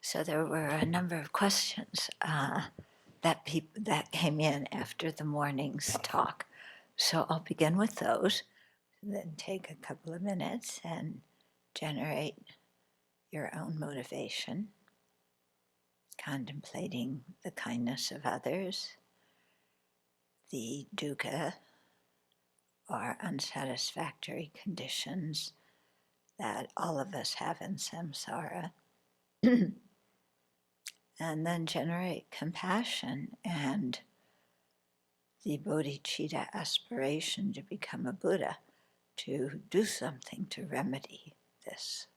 So there were a number of questions that came in after the morning's talk. So I'll begin with those, then take a couple of minutes and generate your own motivation, contemplating the kindness of others, the dukkha, or unsatisfactory conditions that all of us have in samsara, and then generate compassion and the bodhicitta aspiration to become a Buddha, to do something to remedy this.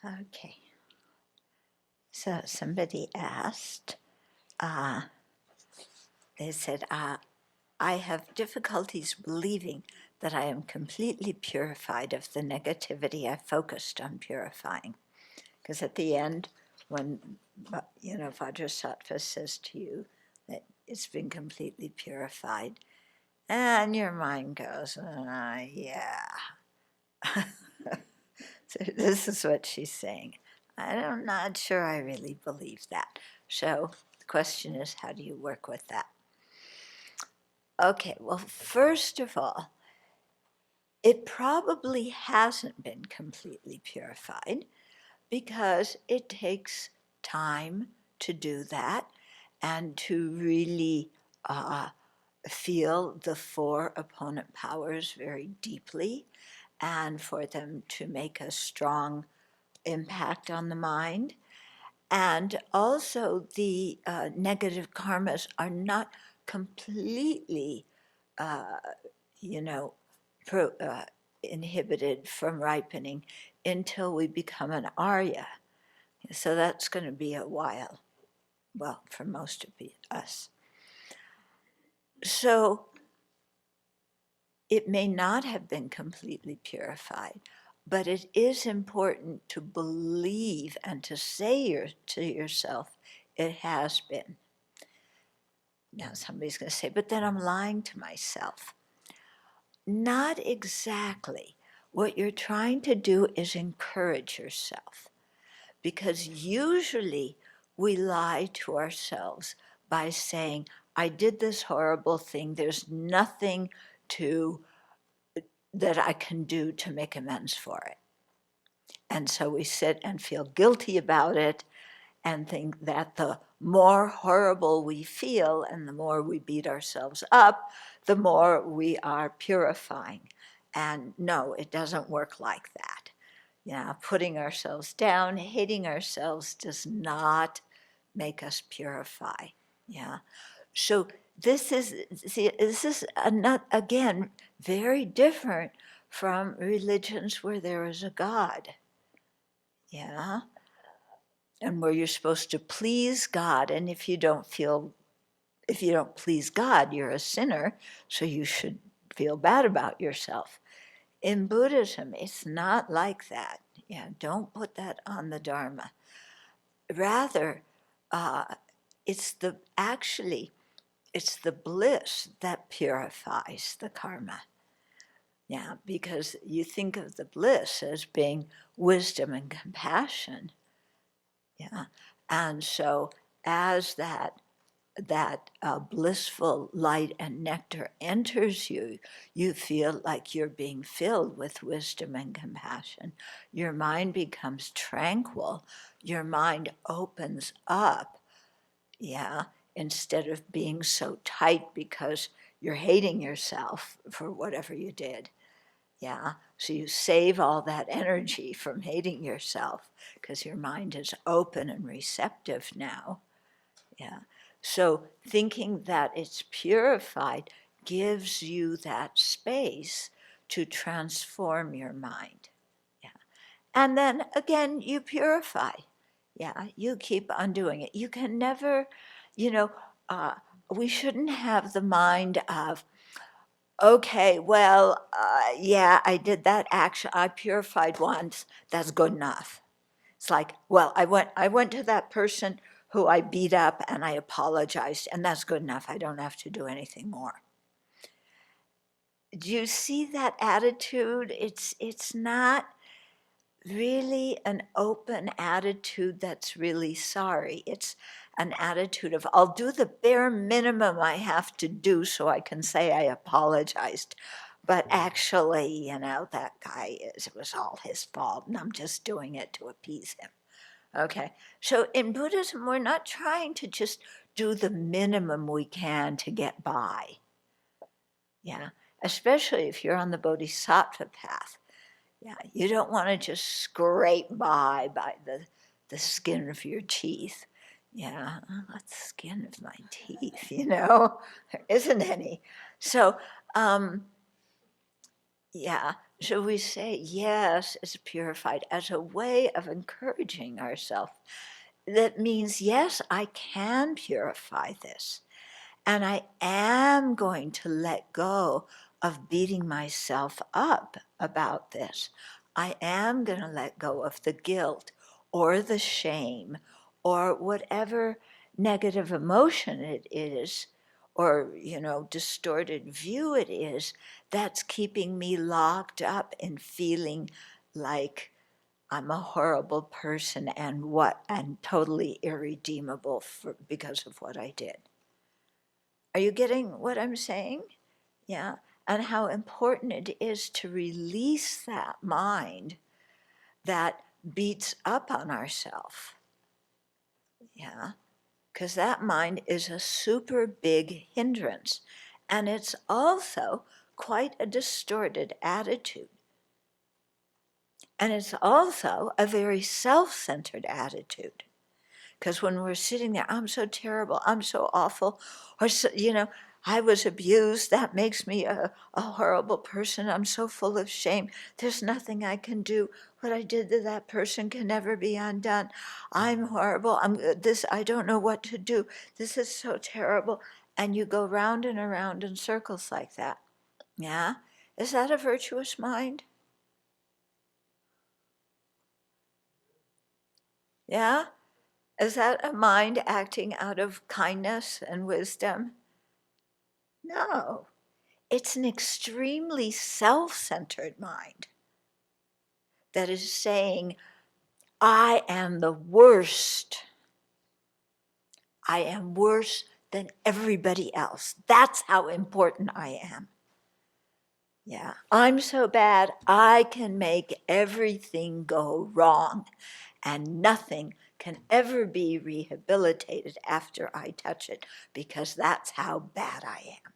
Okay. So somebody asked, they said, I have difficulties believing that I am completely purified of the negativity I focused on purifying. Because at the end, when Vajrasattva says to you that it's been completely purified, and your mind goes, yeah. So this is what she's saying. I'm not sure I really believe that. So the question is, how do you work with that? Okay, well, first of all, it probably hasn't been completely purified because it takes time to do that and to really feel the four opponent powers very deeply and for them to make a strong impact on the mind. And also the negative karmas are not completely, inhibited from ripening until we become an Arya. So that's going to be a while, well, for most of us. So it may not have been completely purified, but it is important to believe and to say to yourself, it has been. Now somebody's going to say, but then I'm lying to myself. Not exactly. What you're trying to do is encourage yourself, because usually we lie to ourselves by saying, I did this horrible thing, there's nothing that I can do to make amends for it. And so we sit and feel guilty about it and think that the more horrible we feel and the more we beat ourselves up, the more we are purifying. And no, it doesn't work like that. Putting ourselves down, hating ourselves does not make us purify. So this is not, again, very different from religions where there is a God. And where you're supposed to please God, and if you don't please God, you're a sinner, so you should feel bad about yourself. In Buddhism, it's not like that. Don't put that on the Dharma. Rather, it's the bliss that purifies the karma. Yeah, because you think of the bliss as being wisdom and compassion. Yeah, and so as that blissful light and nectar enters you, you feel like you're being filled with wisdom and compassion. Your mind becomes tranquil. Your mind opens up. Yeah, instead of being so tight because you're hating yourself for whatever you did. Yeah, so you save all that energy from hating yourself because your mind is open and receptive now. Yeah, so thinking that it's purified gives you that space to transform your mind. Yeah, and then again, you purify. Yeah, you keep undoing it. You can never, you know, we shouldn't have the mind of, okay, well, yeah, I did that action. I purified once. That's good enough. It's like, well, I went to that person who I beat up and I apologized, and that's good enough. I don't have to do anything more. Do you see that attitude? It's not really an open attitude that's really sorry. It's an attitude of, I'll do the bare minimum I have to do so I can say I apologized. But actually, that guy, it was all his fault, and I'm just doing it to appease him. Okay, so in Buddhism, we're not trying to just do the minimum we can to get by. Yeah, especially if you're on the Bodhisattva path. Yeah, you don't want to just scrape by the skin of your teeth. Yeah, that's the skin of my teeth, there isn't any. So, yeah, so we say yes, it's purified as a way of encouraging ourselves. That means, yes, I can purify this. And I am going to let go of beating myself up about this. I am going to let go of the guilt or the shame or whatever negative emotion it is or, distorted view it is that's keeping me locked up in feeling like I'm a horrible person and totally irredeemable because of what I did. Are you getting what I'm saying? Yeah. And how important it is to release that mind that beats up on ourselves. Yeah. Because that mind is a super big hindrance. And it's also quite a distorted attitude. And it's also a very self-centered attitude. Because when we're sitting there, I'm so terrible, I'm so awful, or, I was abused, that makes me a horrible person, I'm so full of shame, there's nothing I can do, what I did to that person can never be undone, I'm horrible, I don't know what to do, this is so terrible, and you go round and around in circles like that. Yeah? Is that a virtuous mind? Yeah? Is that a mind acting out of kindness and wisdom? No. It's an extremely self-centered mind that is saying, I am the worst. I am worse than everybody else. That's how important I am. Yeah, I'm so bad, I can make everything go wrong, and nothing can ever be rehabilitated after I touch it, because that's how bad I am.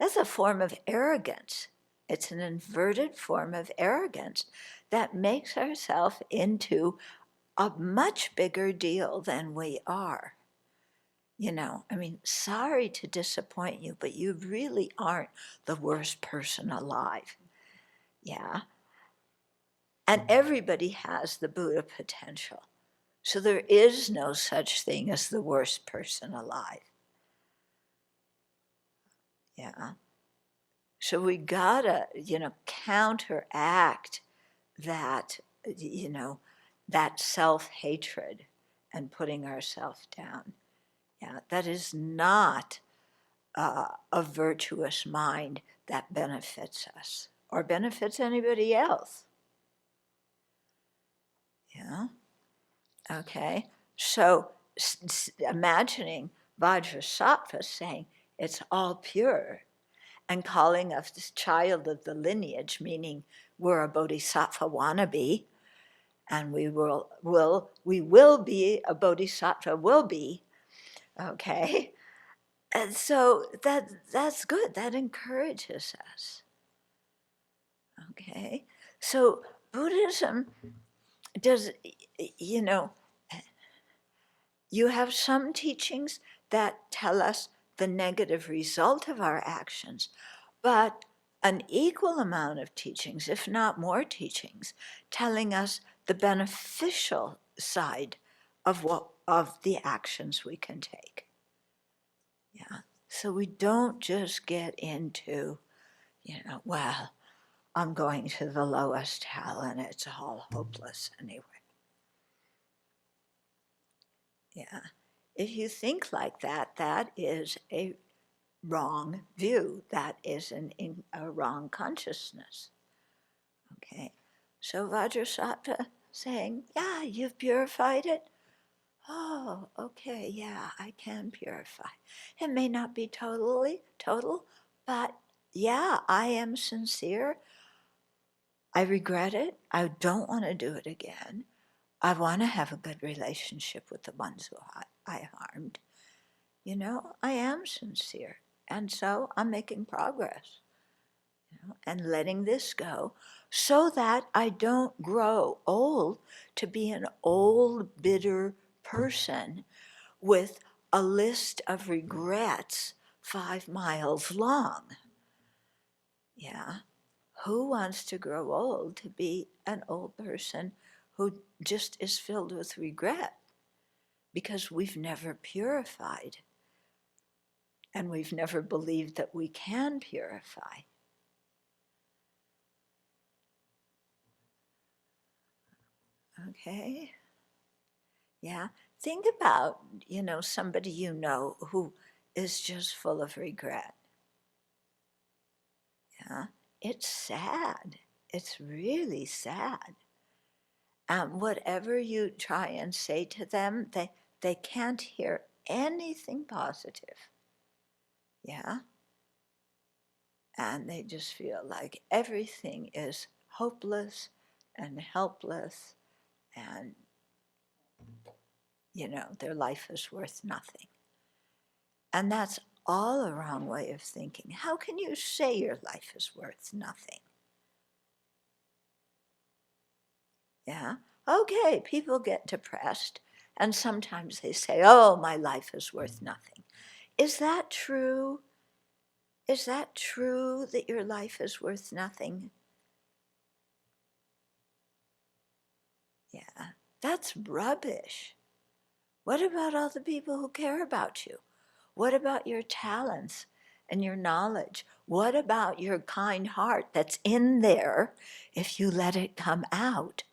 That's a form of arrogance. It's an inverted form of arrogance that makes ourselves into a much bigger deal than we are. Sorry to disappoint you, but you really aren't the worst person alive. Yeah. And everybody has the Buddha potential. So there is no such thing as the worst person alive. Yeah. So we gotta, counteract that, that self-hatred and putting ourselves down. Yeah, that is not a virtuous mind that benefits us or benefits anybody else. Yeah. Okay. So imagining Vajrasattva saying it's all pure and calling us this child of the lineage, meaning we're a bodhisattva wannabe, and we will be a bodhisattva will be. Okay. And so that's good. That encourages us. Okay. So Buddhism does, you know, you have some teachings that tell us the negative result of our actions, but an equal amount of teachings, if not more teachings, telling us the beneficial side of the actions we can take. Yeah. So we don't just get into, well, I'm going to the lowest hell and it's all hopeless anyway. Yeah. If you think like that, that is a wrong view. That is a wrong consciousness. Okay. So Vajrasattva saying, yeah, you've purified it. Oh, okay, yeah, I can purify. It may not be total, but yeah, I am sincere. I regret it. I don't want to do it again. I want to have a good relationship with the ones who I harmed. I am sincere. And so I'm making progress, and letting this go so that I don't grow old to be an old, bitter person with a list of regrets 5 miles long. Yeah. Who wants to grow old to be an old person who just is filled with regret? Because we've never purified. And we've never believed that we can purify. Okay? Yeah? Think about, somebody who is just full of regret. Yeah? It's sad. It's really sad. Whatever you try and say to them, they can't hear anything positive. Yeah? And they just feel like everything is hopeless and helpless, and their life is worth nothing. And that's all a wrong way of thinking. How can you say your life is worth nothing? Yeah? Okay, people get depressed, and sometimes they say, oh, my life is worth nothing. Is that true? Is that true that your life is worth nothing? Yeah, that's rubbish. What about all the people who care about you? What about your talents and your knowledge? What about your kind heart that's in there? If you let it come out,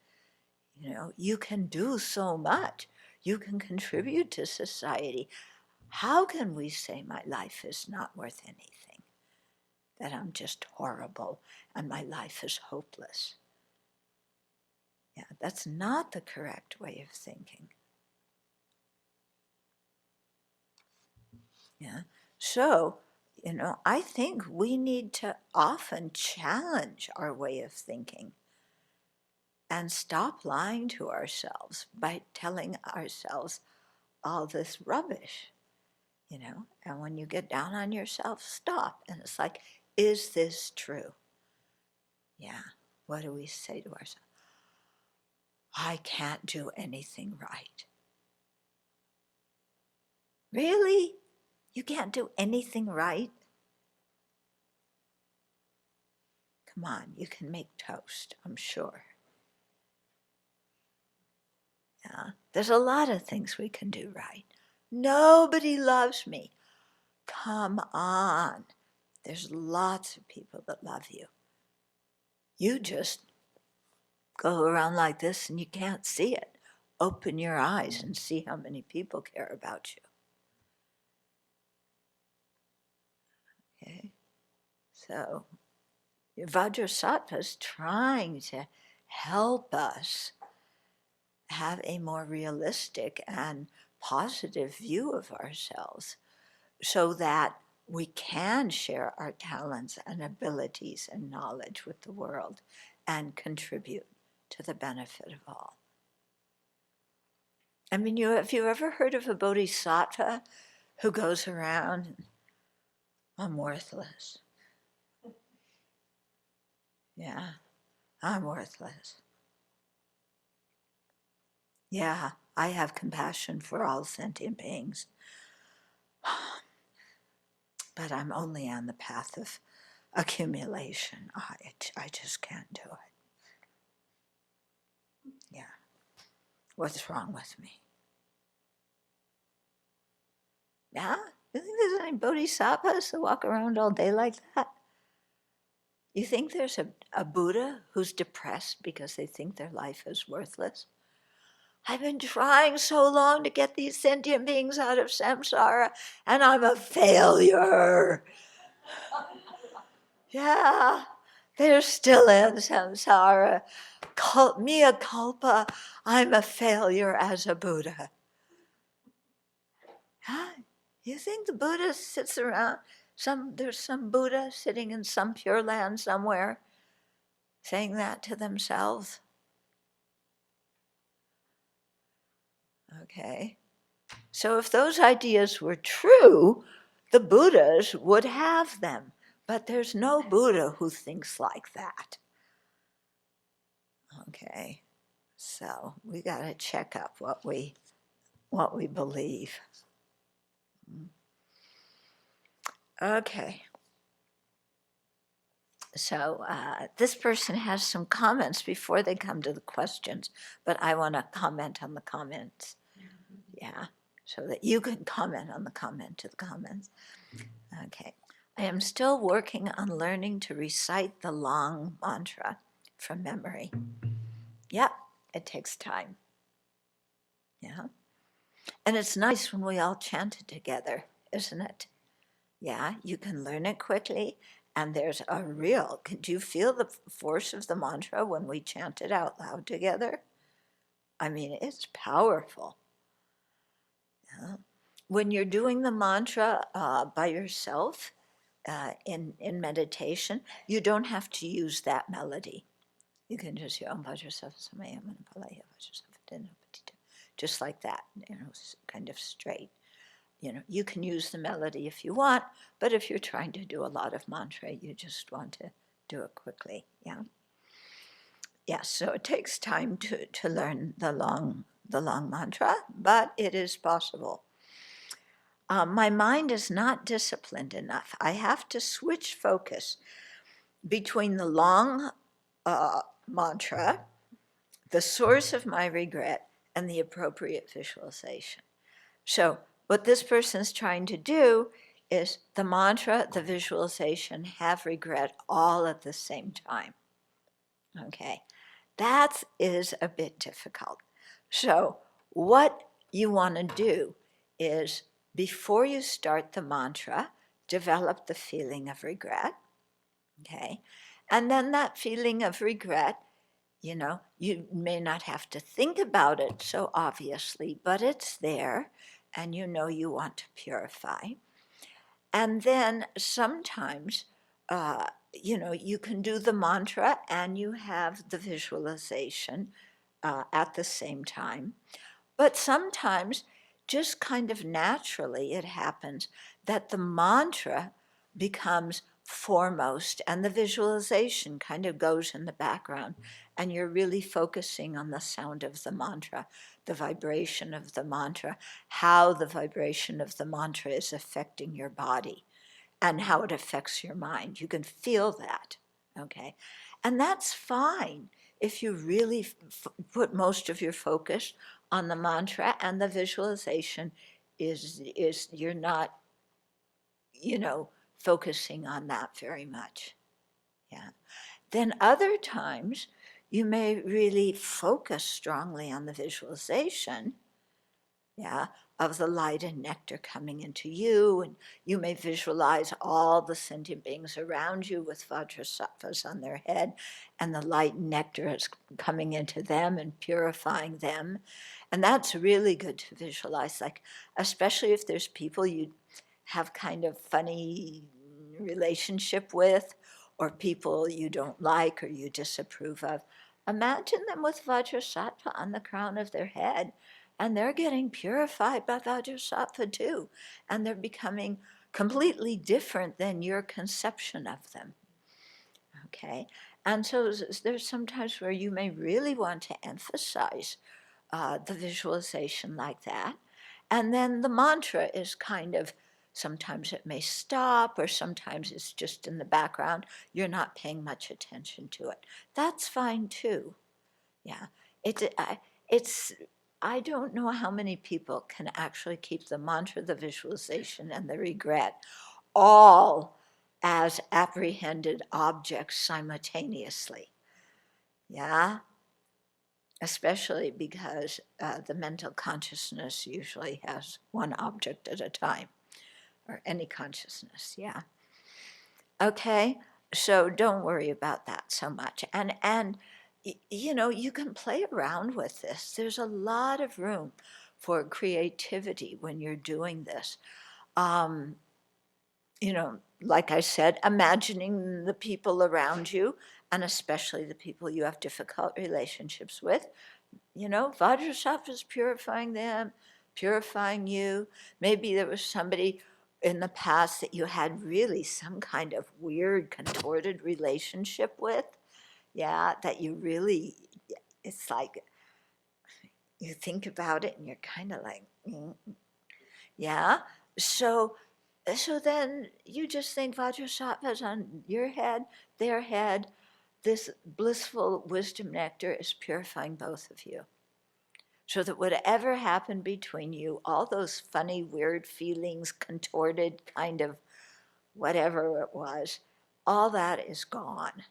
you can do so much. You can contribute to society. How can we say my life is not worth anything? That I'm just horrible and my life is hopeless? Yeah, that's not the correct way of thinking. Yeah. So, I think we need to often challenge our way of thinking and stop lying to ourselves by telling ourselves all this rubbish, And when you get down on yourself, stop. And it's like, is this true? Yeah. What do we say to ourselves? I can't do anything right. Really? You can't do anything right? Come on, you can make toast, I'm sure. Yeah, there's a lot of things we can do right. Nobody loves me. Come on. There's lots of people that love you. You just go around like this and you can't see it. Open your eyes and see how many people care about you. So Vajrasattva is trying to help us have a more realistic and positive view of ourselves so that we can share our talents and abilities and knowledge with the world and contribute to the benefit of all. I mean, have you ever heard of a bodhisattva who goes around, I'm worthless. Yeah, I'm worthless. Yeah, I have compassion for all sentient beings. But I'm only on the path of accumulation. I just can't do it. Yeah. What's wrong with me? Yeah? You think there's any bodhisattvas that walk around all day like that? You think there's a Buddha who's depressed because they think their life is worthless? I've been trying so long to get these sentient beings out of samsara, and I'm a failure. Yeah, they're still in samsara. Mea culpa, I'm a failure as a Buddha. Huh? You think the Buddha sits around, there's some Buddha sitting in some pure land somewhere saying that to themselves? Okay. So if those ideas were true, the Buddhas would have them. But there's no Buddha who thinks like that. Okay. So we got to check up what we believe. Okay. So this person has some comments before they come to the questions, but I want to comment on the comments. Yeah, so that you can comment on the comment to the comments. Okay. I am still working on learning to recite the long mantra from memory. Yep, it takes time. Yeah. And it's nice when we all chant it together, isn't it? Yeah, you can learn it quickly, and there's a real, do you feel the force of the mantra when we chant it out loud together? I mean, it's powerful. Yeah. When you're doing the mantra by yourself in meditation, you don't have to use that melody. You can just Om Vajrasattva Samayam Manapalaya Vajrasattva, just like that, kind of straight. You can use the melody if you want, but if you're trying to do a lot of mantra, you just want to do it quickly. Yeah. Yeah. So it takes time to learn the long mantra, but it is possible. My mind is not disciplined enough. I have to switch focus between the long mantra, the source of my regret, and the appropriate visualization. So what this person's trying to do is the mantra, the visualization, have regret all at the same time. Okay, that is a bit difficult. So what you want to do is, before you start the mantra, develop the feeling of regret. Okay, and then that feeling of regret, you may not have to think about it so obviously, but it's there, and you want to purify. And then sometimes, you can do the mantra and you have the visualization at the same time. But sometimes, just kind of naturally, it happens that the mantra becomes foremost and the visualization kind of goes in the background, and you're really focusing on the sound of the mantra, the vibration of the mantra, how the vibration of the mantra is affecting your body and how it affects your mind. You can feel that, okay? And that's fine if you really put most of your focus on the mantra and the visualization is you're not, focusing on that very much. Yeah. Then other times you may really focus strongly on the visualization, yeah, of the light and nectar coming into you, and you may visualize all the sentient beings around you with Vajrasattvas on their head, and the light and nectar is coming into them and purifying them. And that's really good to visualize, like, especially if there's people you have kind of funny relationship with, or people you don't like or you disapprove of. Imagine them with Vajrasattva on the crown of their head, and they're getting purified by Vajrasattva too, and they're becoming completely different than your conception of them. Okay? And so there's sometimes where you may really want to emphasize the visualization like that. And then the mantra is kind of, sometimes it may stop, or sometimes it's just in the background. You're not paying much attention to it. That's fine too. Yeah. I don't know how many people can actually keep the mantra, the visualization, and the regret all as apprehended objects simultaneously. Yeah? Especially because the mental consciousness usually has one object at a time, or any consciousness, yeah. Okay, so don't worry about that so much. And you know, you can play around with this. There's a lot of room for creativity when you're doing this. You know, like I said, imagining the people around you, and especially the people you have difficult relationships with. You know, Vajrasattva is purifying them, purifying you. Maybe there was somebody in the past that you had really some kind of weird, contorted relationship with. Yeah, that you really, it's like, you think about it and you're kind of like, yeah. So then you just think Vajrasattva's on your head, their head. This blissful wisdom nectar is purifying both of you. So that whatever happened between you, all those funny, weird feelings, contorted kind of whatever it was, all that is gone.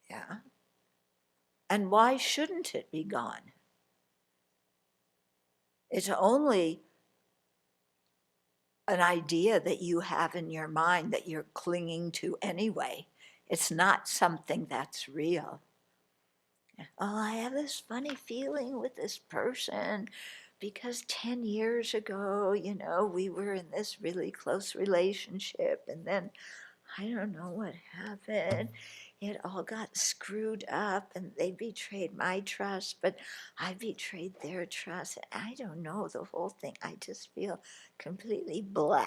Yeah. And why shouldn't it be gone? It's only an idea that you have in your mind that you're clinging to anyway. It's not something that's real. Oh, I have this funny feeling with this person because 10 years ago, you know, we were in this really close relationship, and then I don't know what happened. It all got screwed up and they betrayed my trust, but I betrayed their trust. I don't know the whole thing. I just feel completely blah.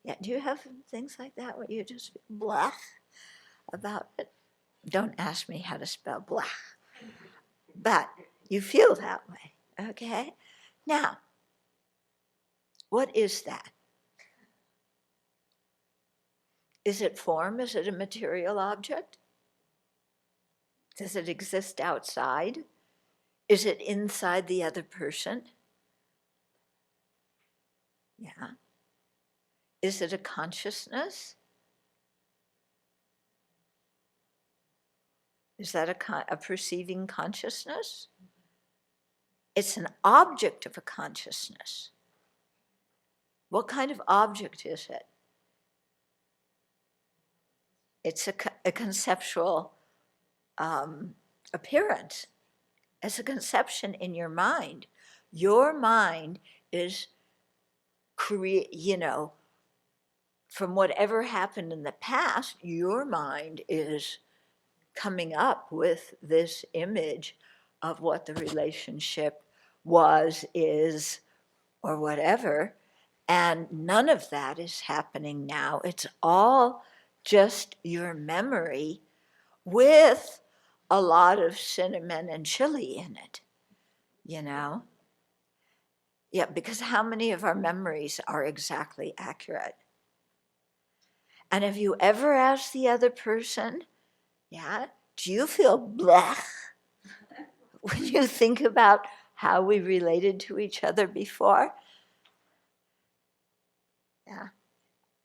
Yeah, do you have things like that where you just feel blah about it? Don't ask me how to spell blah, but you feel that way, okay? Now, what is that? Is it form? Is it a material object? Does it exist outside? Is it inside the other person? Yeah. Is it a consciousness? Is that a perceiving consciousness? It's an object of a consciousness. What kind of object is it? It's a conceptual appearance. It's a conception in your mind. Your mind is from whatever happened in the past, your mind is coming up with this image of what the relationship was, is, or whatever. And none of that is happening now. It's all just your memory with a lot of cinnamon and chili in it, you know? Yeah, because how many of our memories are exactly accurate? And have you ever asked the other person, yeah, do you feel blah when you think about how we related to each other before? Yeah.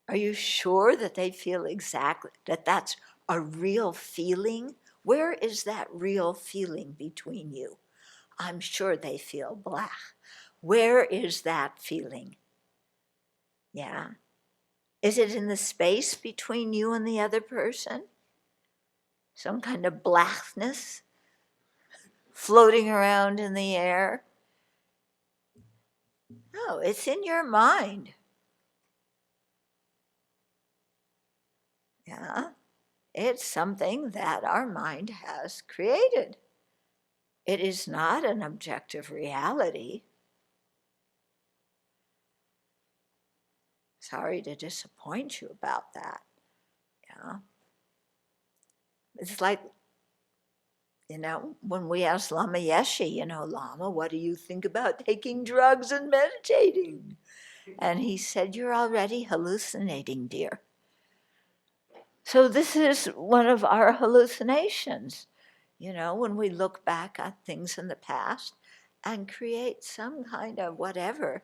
Are you sure that they feel exactly, that that's a real feeling? Where is that real feeling between you? I'm sure they feel blah. Where is that feeling? Yeah. Is it in the space between you and the other person? Some kind of blackness floating around in the air? No, it's in your mind. Yeah. It's something that our mind has created. It is not an objective reality. Sorry to disappoint you about that. Yeah. It's like, when we asked Lama Yeshe, Lama, what do you think about taking drugs and meditating? And he said, you're already hallucinating, dear. So this is one of our hallucinations, when we look back at things in the past and create some kind of whatever.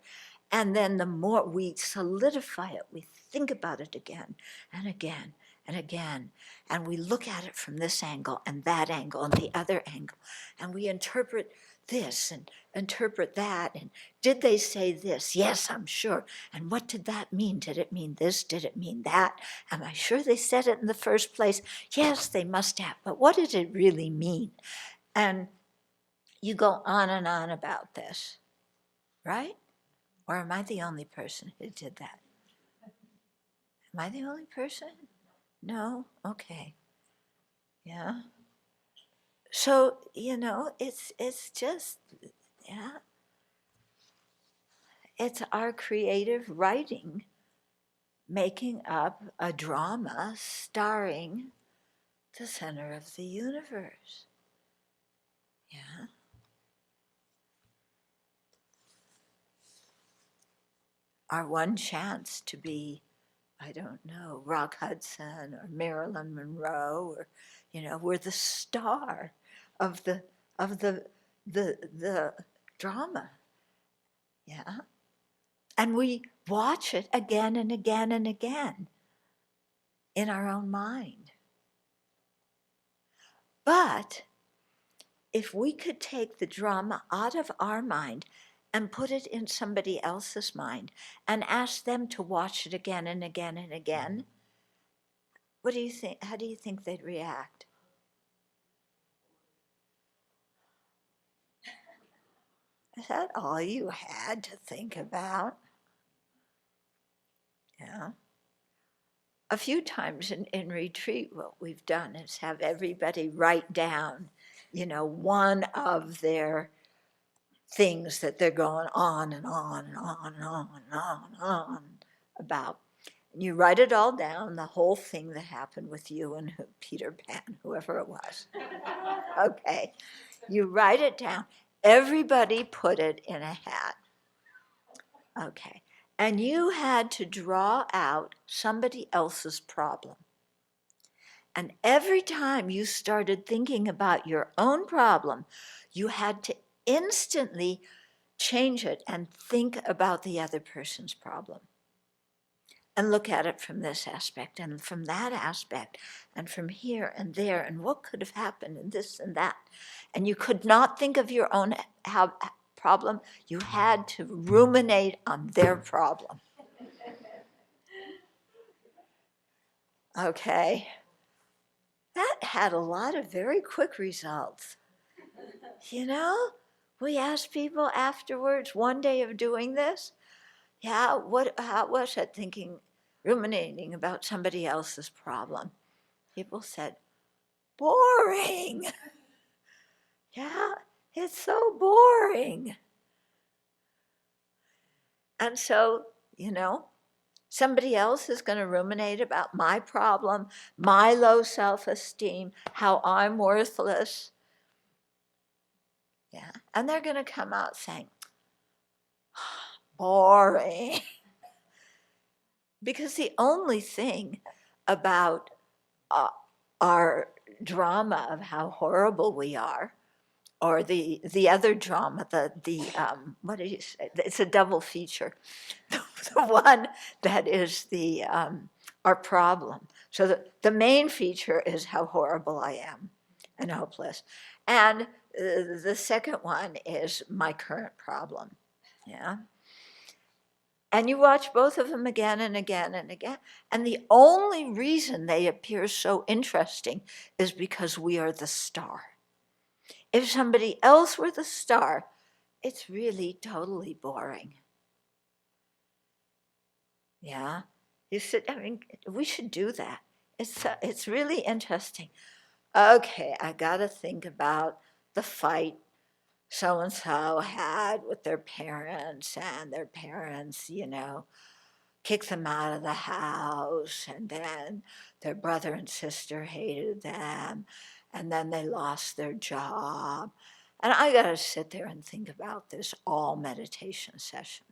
And then the more we solidify it, we think about it again and again and again. And we look at it from this angle and that angle and the other angle. And we interpret this and interpret that. And did they say this? Yes, I'm sure. And what did that mean? Did it mean this? Did it mean that? Am I sure they said it in the first place? Yes, they must have. But what did it really mean? And you go on and on about this, right? Or am I the only person who did that? Am I the only person? No? Okay. Yeah. So, it's just, yeah. It's our creative writing making up a drama starring the center of the universe. Yeah. Our one chance to be, I don't know, Rock Hudson or Marilyn Monroe, or we're the star of the drama. Yeah. And we watch it again and again and again in our own mind. But if we could take the drama out of our mind and put it in somebody else's mind and ask them to watch it again and again and again, what do you think? How do you think they'd react? Is that all you had to think about? Yeah. A few times in retreat, what we've done is have everybody write down, one of their things that they're going on and on and on and on and on and on about. And you write it all down, the whole thing that happened with you and Peter Pan, whoever it was. Okay. You write it down. Everybody put it in a hat. Okay. And you had to draw out somebody else's problem. And every time you started thinking about your own problem, you had to instantly change it and think about the other person's problem. And look at it from this aspect and from that aspect and from here and there and what could have happened and this and that. And you could not think of your own problem. You had to ruminate on their problem. Okay. That had a lot of very quick results. We asked people afterwards, one day of doing this, how was it ruminating about somebody else's problem? People said, boring. Yeah, it's so boring. And so, somebody else is going to ruminate about my problem, my low self-esteem, how I'm worthless. Yeah, and they're going to come out saying, boring. Because the only thing about our drama of how horrible we are, or the other drama, what did you say? It's a double feature. The one that is our problem. So the main feature is how horrible I am and hopeless. And The second one is my current problem. Yeah. And you watch both of them again and again and again. And the only reason they appear so interesting is because we are the star. If somebody else were the star, it's really totally boring. Yeah. We should do that. It's really interesting. Okay, I got to think about the fight so-and-so had with their parents, and their parents, kicked them out of the house, and then their brother and sister hated them, and then they lost their job. And I got to sit there and think about this all meditation session.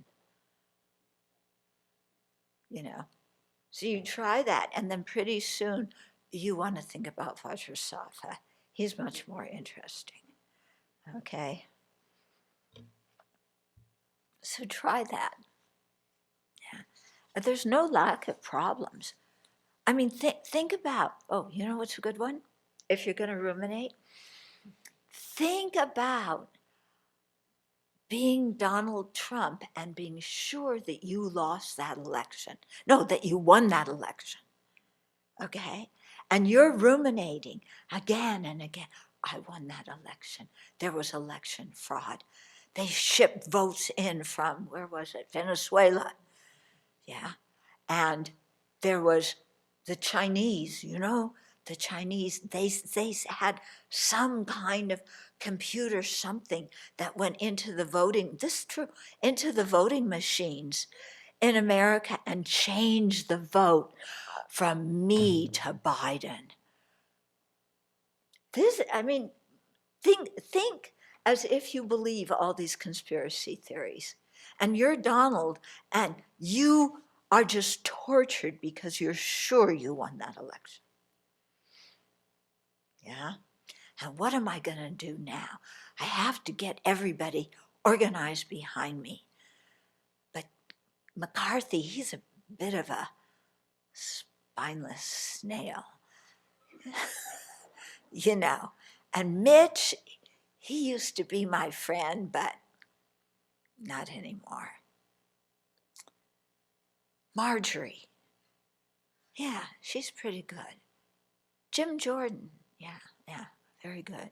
So you try that, and then pretty soon you want to think about Vajrasattva. He's much more interesting. Okay? So try that. Yeah. There's no lack of problems. I mean, think about, you know what's a good one? If you're going to ruminate, think about being Donald Trump and being sure that you lost that election. No, that you won that election. Okay? And you're ruminating again and again. I won that election. There was election fraud. They shipped votes in from, where was it? Venezuela. Yeah. And there was the Chinese, the Chinese, they had some kind of computer something that went into the voting, this is true, into the voting machines in America and changed the vote from me to Biden. Think as if you believe all these conspiracy theories, and you're Donald, and you are just tortured because you're sure you won that election. Yeah? And what am I going to do now? I have to get everybody organized behind me. But McCarthy, he's a bit of a spineless snail. And Mitch, he used to be my friend, but not anymore. Marjorie, yeah, she's pretty good. Jim Jordan, yeah, very good.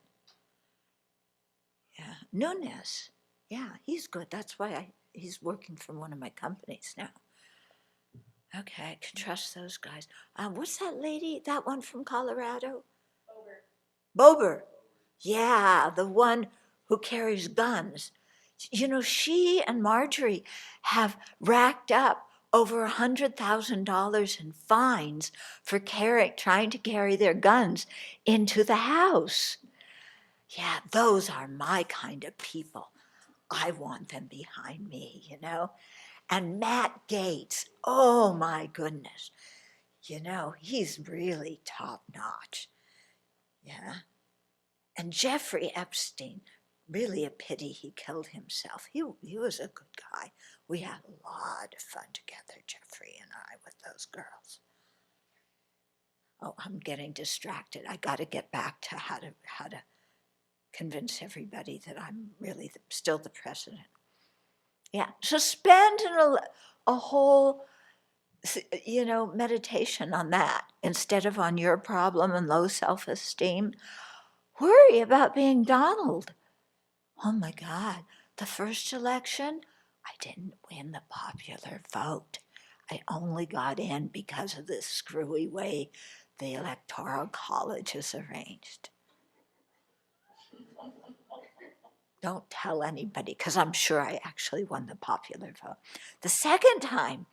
Yeah, Nunes, yeah, he's good. That's why he's working for one of my companies now. Okay, I can trust those guys. What's that lady, that one from Colorado? Bober. Yeah, the one who carries guns. She and Marjorie have racked up over $100,000 in fines for trying to carry their guns into the house. Yeah, those are my kind of people. I want them behind me, And Matt Gaetz, oh my goodness. He's really top notch. Yeah. And Jeffrey Epstein, really a pity he killed himself. He was a good guy. We had a lot of fun together, Jeffrey and I, with those girls. Oh, I'm getting distracted. I got to get back to how to convince everybody that I'm really still the president. Yeah, so spend a whole, meditation on that instead of on your problem and low self-esteem. Worry about being Donald. Oh my God, the first election, I didn't win the popular vote. I only got in because of the screwy way the Electoral College is arranged. Don't tell anybody, because I'm sure I actually won the popular vote. The second time,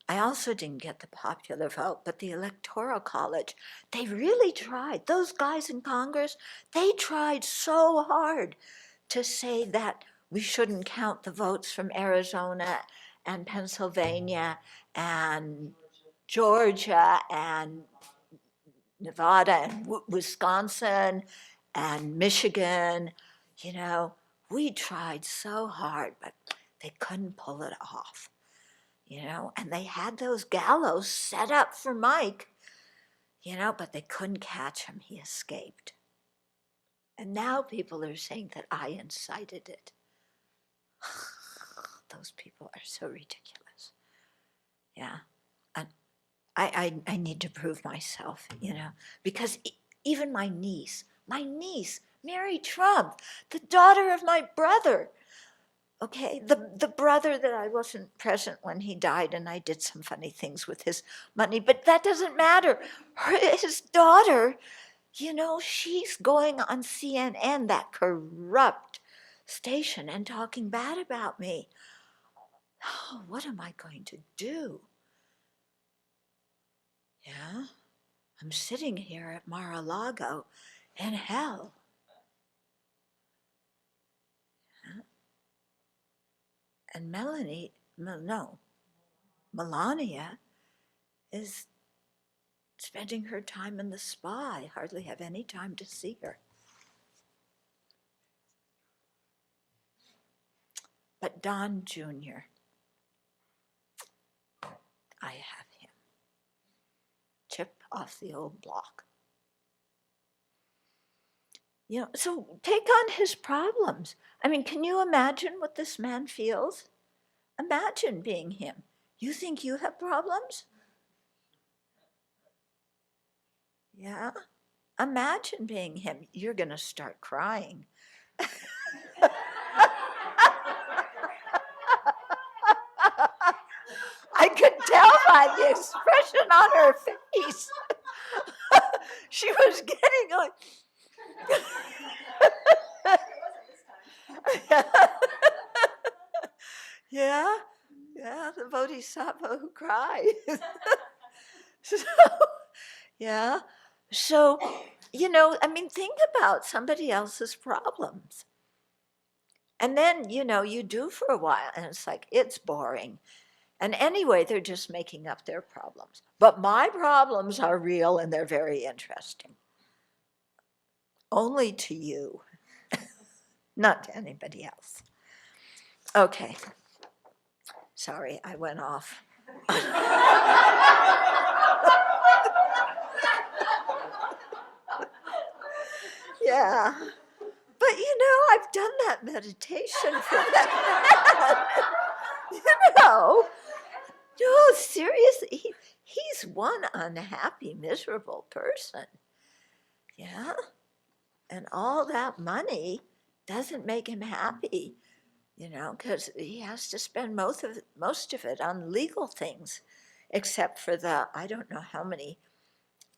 I also didn't get the popular vote, but the Electoral College, they really tried. Those guys in Congress, they tried so hard to say that we shouldn't count the votes from Arizona and Pennsylvania and Georgia and Nevada and Wisconsin and Michigan. We tried so hard, but they couldn't pull it off. And they had those gallows set up for Mike, but they couldn't catch him. He escaped. And now people are saying that I incited it. Those people are so ridiculous. Yeah. And I need to prove myself, because even my niece, Mary Trump, the daughter of my brother, okay, the brother that I wasn't present when he died, and I did some funny things with his money, but that doesn't matter. His daughter, she's going on CNN, that corrupt station, and talking bad about me. Oh, what am I going to do? Yeah, I'm sitting here at Mar-a-Lago in hell. Yeah. And Melania is spending her time in the spa. I hardly have any time to see her. But Don Jr., I have him. Chip off the old block. So take on his problems. I mean, can you imagine what this man feels? Imagine being him. You think you have problems? Yeah. Imagine being him. You're going to start crying. I could tell by the expression on her face. She was getting like... Yeah, the bodhisattva who cried. So, think about somebody else's problems. And then, you do for a while, and it's like, it's boring. And anyway, they're just making up their problems. But my problems are real, and they're very interesting. Only to you, not to anybody else. Okay. Sorry, I went off. Yeah. But I've done that meditation for that man. No, seriously, he's one unhappy, miserable person. Yeah. And all that money doesn't make him happy, because he has to spend most of it on legal things, except for the, I don't know how many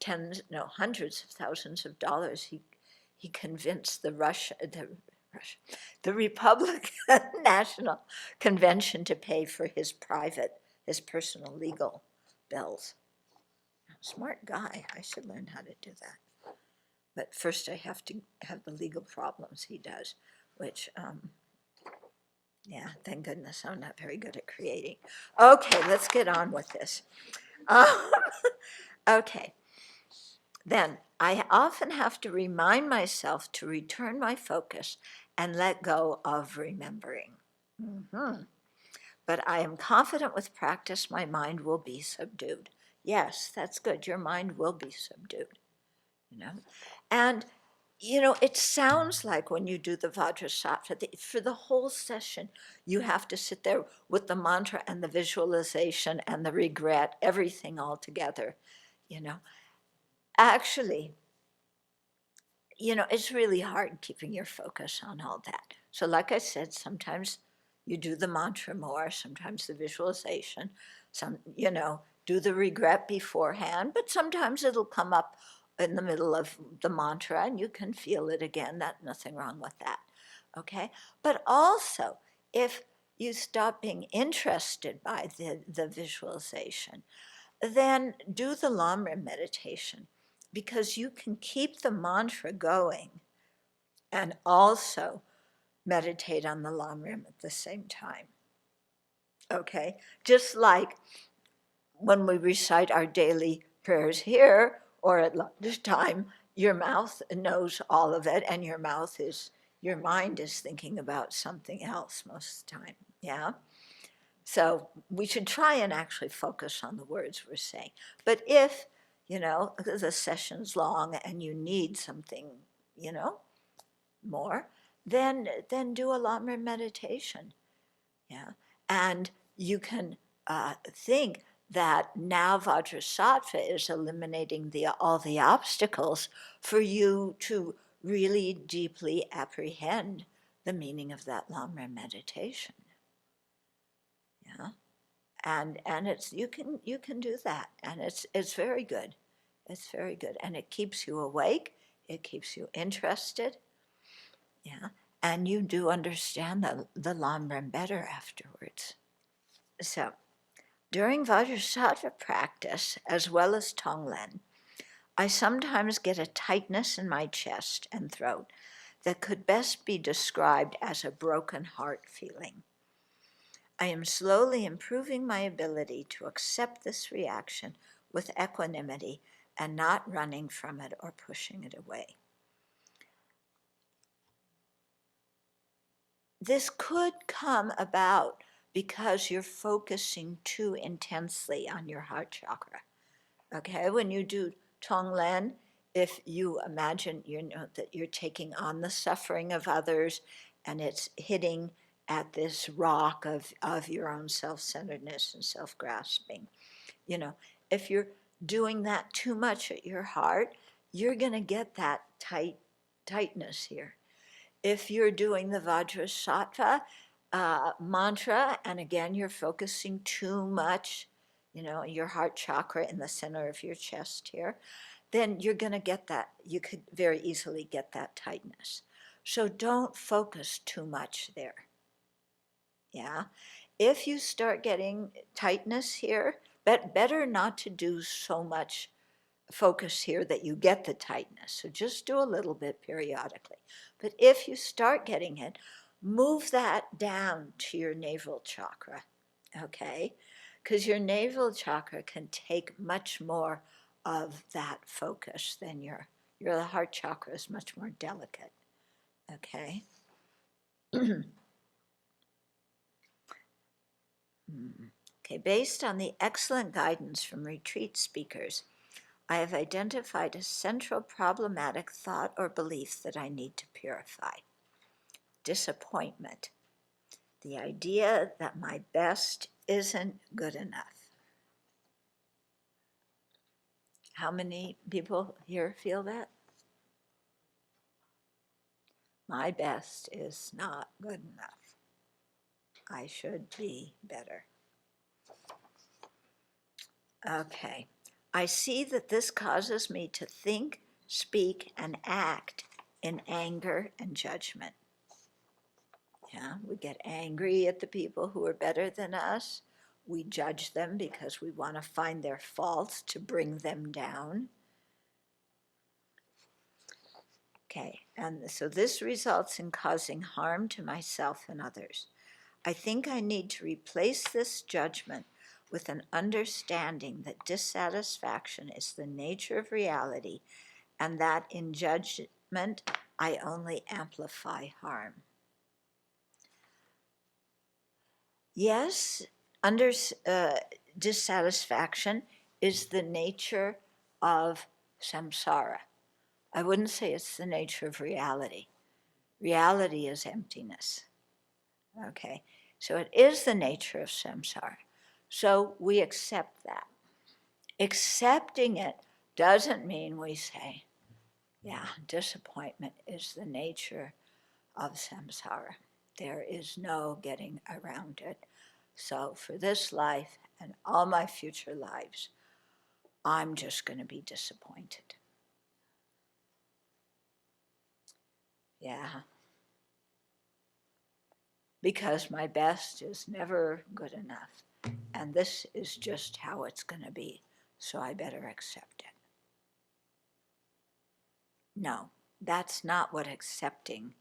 hundreds of thousands of dollars he convinced the Republican National Convention to pay for his personal legal bills. Smart guy. I should learn how to do that. But first I have to have the legal problems he does, which, thank goodness I'm not very good at creating. Okay, let's get on with this. Okay. Then I often have to remind myself to return my focus and let go of remembering. Mm-hmm. But I am confident with practice my mind will be subdued. Yes, that's good. Your mind will be subdued. And, it sounds like when you do the Vajrasattva, for the whole session, you have to sit there with the mantra and the visualization and the regret, everything all together, Actually, it's really hard keeping your focus on all that. So like I said, sometimes you do the mantra more, sometimes the visualization, do the regret beforehand, but sometimes it'll come up in the middle of the mantra and you can feel it again. That's nothing wrong with that, okay? But also, if you stop being interested by the visualization, then do the Lamrim meditation, because you can keep the mantra going and also meditate on the Lamrim at the same time. Okay? Just like when we recite our daily prayers here or at lunchtime, your mouth knows all of it and your mind is thinking about something else most of the time. Yeah? So we should try and actually focus on the words we're saying. But if, the session's long and you need something, more, then do a Lamrim meditation. Yeah, and you can think that now Vajrasattva is eliminating all the obstacles for you to really deeply apprehend the meaning of that Lamrim meditation. Yeah, and it's you can do that, and it's very good. It's very good, and it keeps you awake. It keeps you interested. Yeah, and you do understand the Lamrim better afterwards. So, during Vajrasattva practice, as well as Tonglen, I sometimes get a tightness in my chest and throat that could best be described as a broken heart feeling. I am slowly improving my ability to accept this reaction with equanimity and not running from it or pushing it away. This could come about because you're focusing too intensely on your heart chakra. Okay, when you do Tonglen, if you imagine that you're taking on the suffering of others and it's hitting at this rock of your own self-centeredness and self-grasping, if you're doing that too much at your heart, you're going to get that tightness here. If you're doing the Vajrasattva mantra, and again, you're focusing too much, your heart chakra in the center of your chest here, then you're going to get that. You could very easily get that tightness. So don't focus too much there. Yeah. If you start getting tightness here, better not to do so much focus here that you get the tightness. So just do a little bit periodically. But if you start getting it, move that down to your navel chakra, okay? Because your navel chakra can take much more of that focus than your heart chakra is much more delicate, okay? Okay, based on the excellent guidance from retreat speakers, I have identified a central problematic thought or belief that I need to purify. Disappointment. The idea that my best isn't good enough. How many people here feel that? My best is not good enough. I should be better. Okay. I see that this causes me to think, speak, and act in anger and judgment. Yeah, we get angry at the people who are better than us. We judge them because we want to find their faults to bring them down. Okay, and so this results in causing harm to myself and others. I think I need to replace this judgment with an understanding that dissatisfaction is the nature of reality and that in judgment I only amplify harm. Yes, dissatisfaction is the nature of samsara. I wouldn't say it's the nature of reality. Reality is emptiness. Okay, so it is the nature of samsara. So we accept that. Accepting it doesn't mean we say, yeah, disappointment is the nature of samsara. There is no getting around it. So for this life and all my future lives, I'm just going to be disappointed. Yeah. Because my best is never good enough. And this is just how it's going to be. So I better accept it. No, that's not what accepting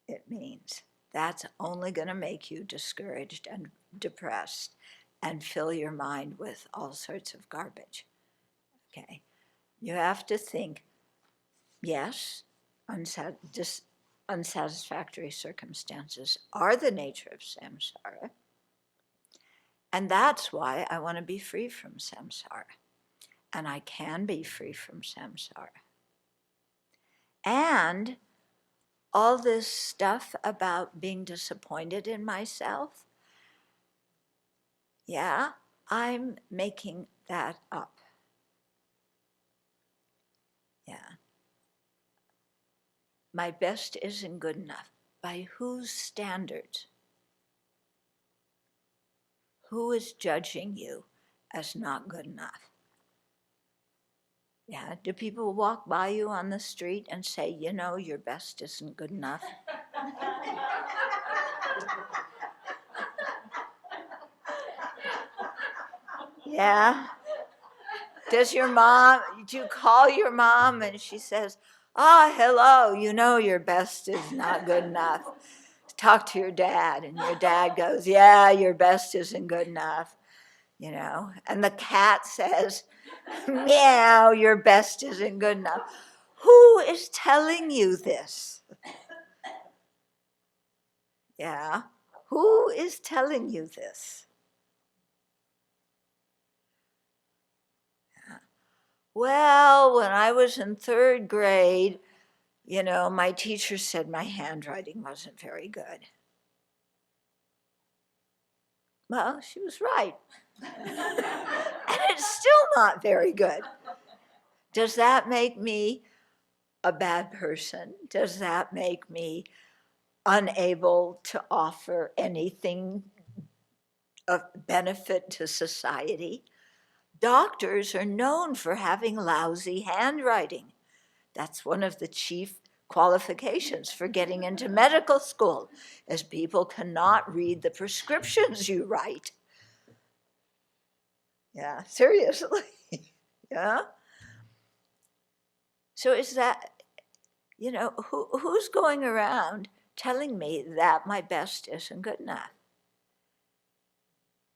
it means. That's only going to make you discouraged and depressed and fill your mind with all sorts of garbage. Okay? You have to think, yes, unsatisfactory circumstances are the nature of samsara. And that's why I want to be free from samsara. And I can be free from samsara. And all this stuff about being disappointed in myself, yeah, I'm making that up. Yeah. My best isn't good enough. By whose standards? Who is judging you as not good enough? Yeah, do people walk by you on the street and say, you know, your best isn't good enough? Yeah. Do you call your mom and she says, oh, hello, you know your best is not good enough. Talk to your dad, and your dad goes, yeah, your best isn't good enough, you know. And the cat says, meow, your best isn't good enough. Who is telling you this? Yeah, who is telling you this? Well, when I was in third grade, you know, my teacher said my handwriting wasn't very good. Well, she was right. And it's still not very good. Does that make me a bad person? Does that make me unable to offer anything of benefit to society? Doctors are known for having lousy handwriting. That's one of the chief qualifications for getting into medical school, is people cannot read the prescriptions you write. Yeah, seriously. Yeah. So is that, you know, who's going around telling me that my best isn't good enough?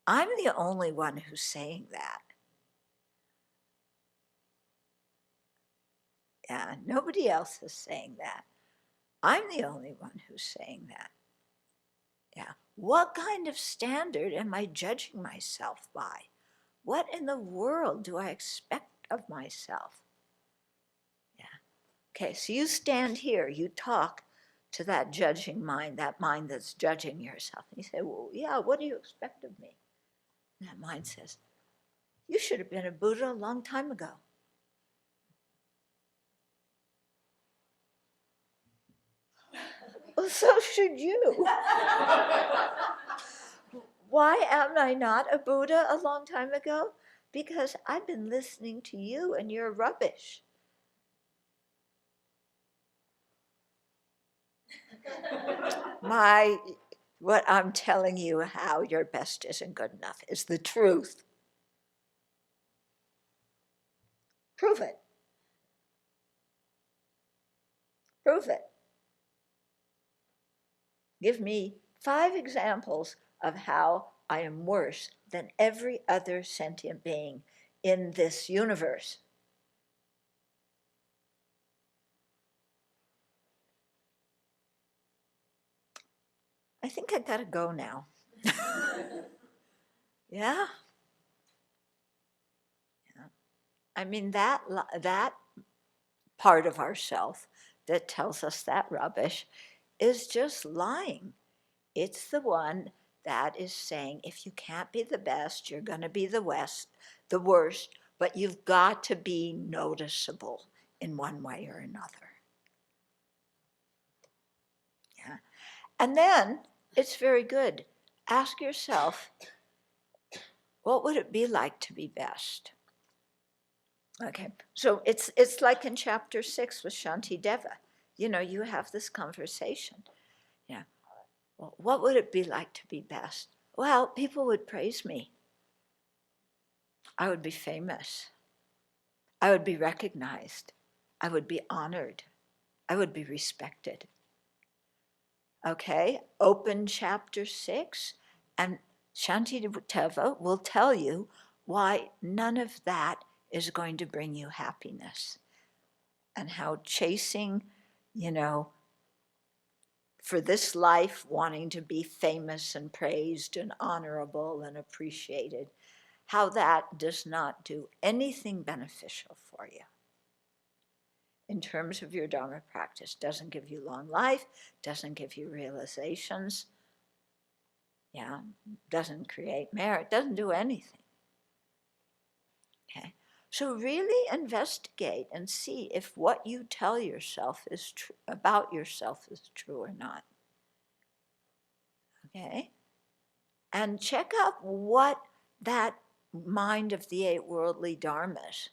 I'm the only one who's saying that. Yeah, nobody else is saying that. I'm the only one who's saying that. Yeah. What kind of standard am I judging myself by? What in the world do I expect of myself? Yeah. Okay, so you stand here, you talk to that judging mind, that mind that's judging yourself. And you say, well, yeah, what do you expect of me? And that mind says, you should have been a Buddha a long time ago. Well, so should you. Why am I not a Buddha a long time ago? Because I've been listening to you and you're rubbish. What I'm telling you how your best isn't good enough is the truth. Prove it. Prove it. Give me 5 examples of how I am worse than every other sentient being in this universe. I think I gotta go now. Yeah? Yeah. I mean, that part of ourself that tells us that rubbish is just lying. It's the one that is saying, if you can't be the best, you're going to be the worst, but you've got to be noticeable in one way or another. Yeah. And then it's very good. Ask yourself, what would it be like to be best? Okay, so it's like in chapter 6 with Shantideva. You know, you have this conversation. Yeah. Well, what would it be like to be best? Well, people would praise me. I would be famous. I would be recognized. I would be honored. I would be respected. Okay, open chapter 6, and Shantideva will tell you why none of that is going to bring you happiness, and how chasing, you know, for this life, wanting to be famous and praised and honorable and appreciated, how that does not do anything beneficial for you. in terms of your Dharma practice. Doesn't give you long life, doesn't give you realizations, yeah, doesn't create merit, doesn't do anything. Okay, so really investigate and see if what you tell yourself is true about yourself is true or not. Okay, and check out what that mind of the 8 worldly dharmas.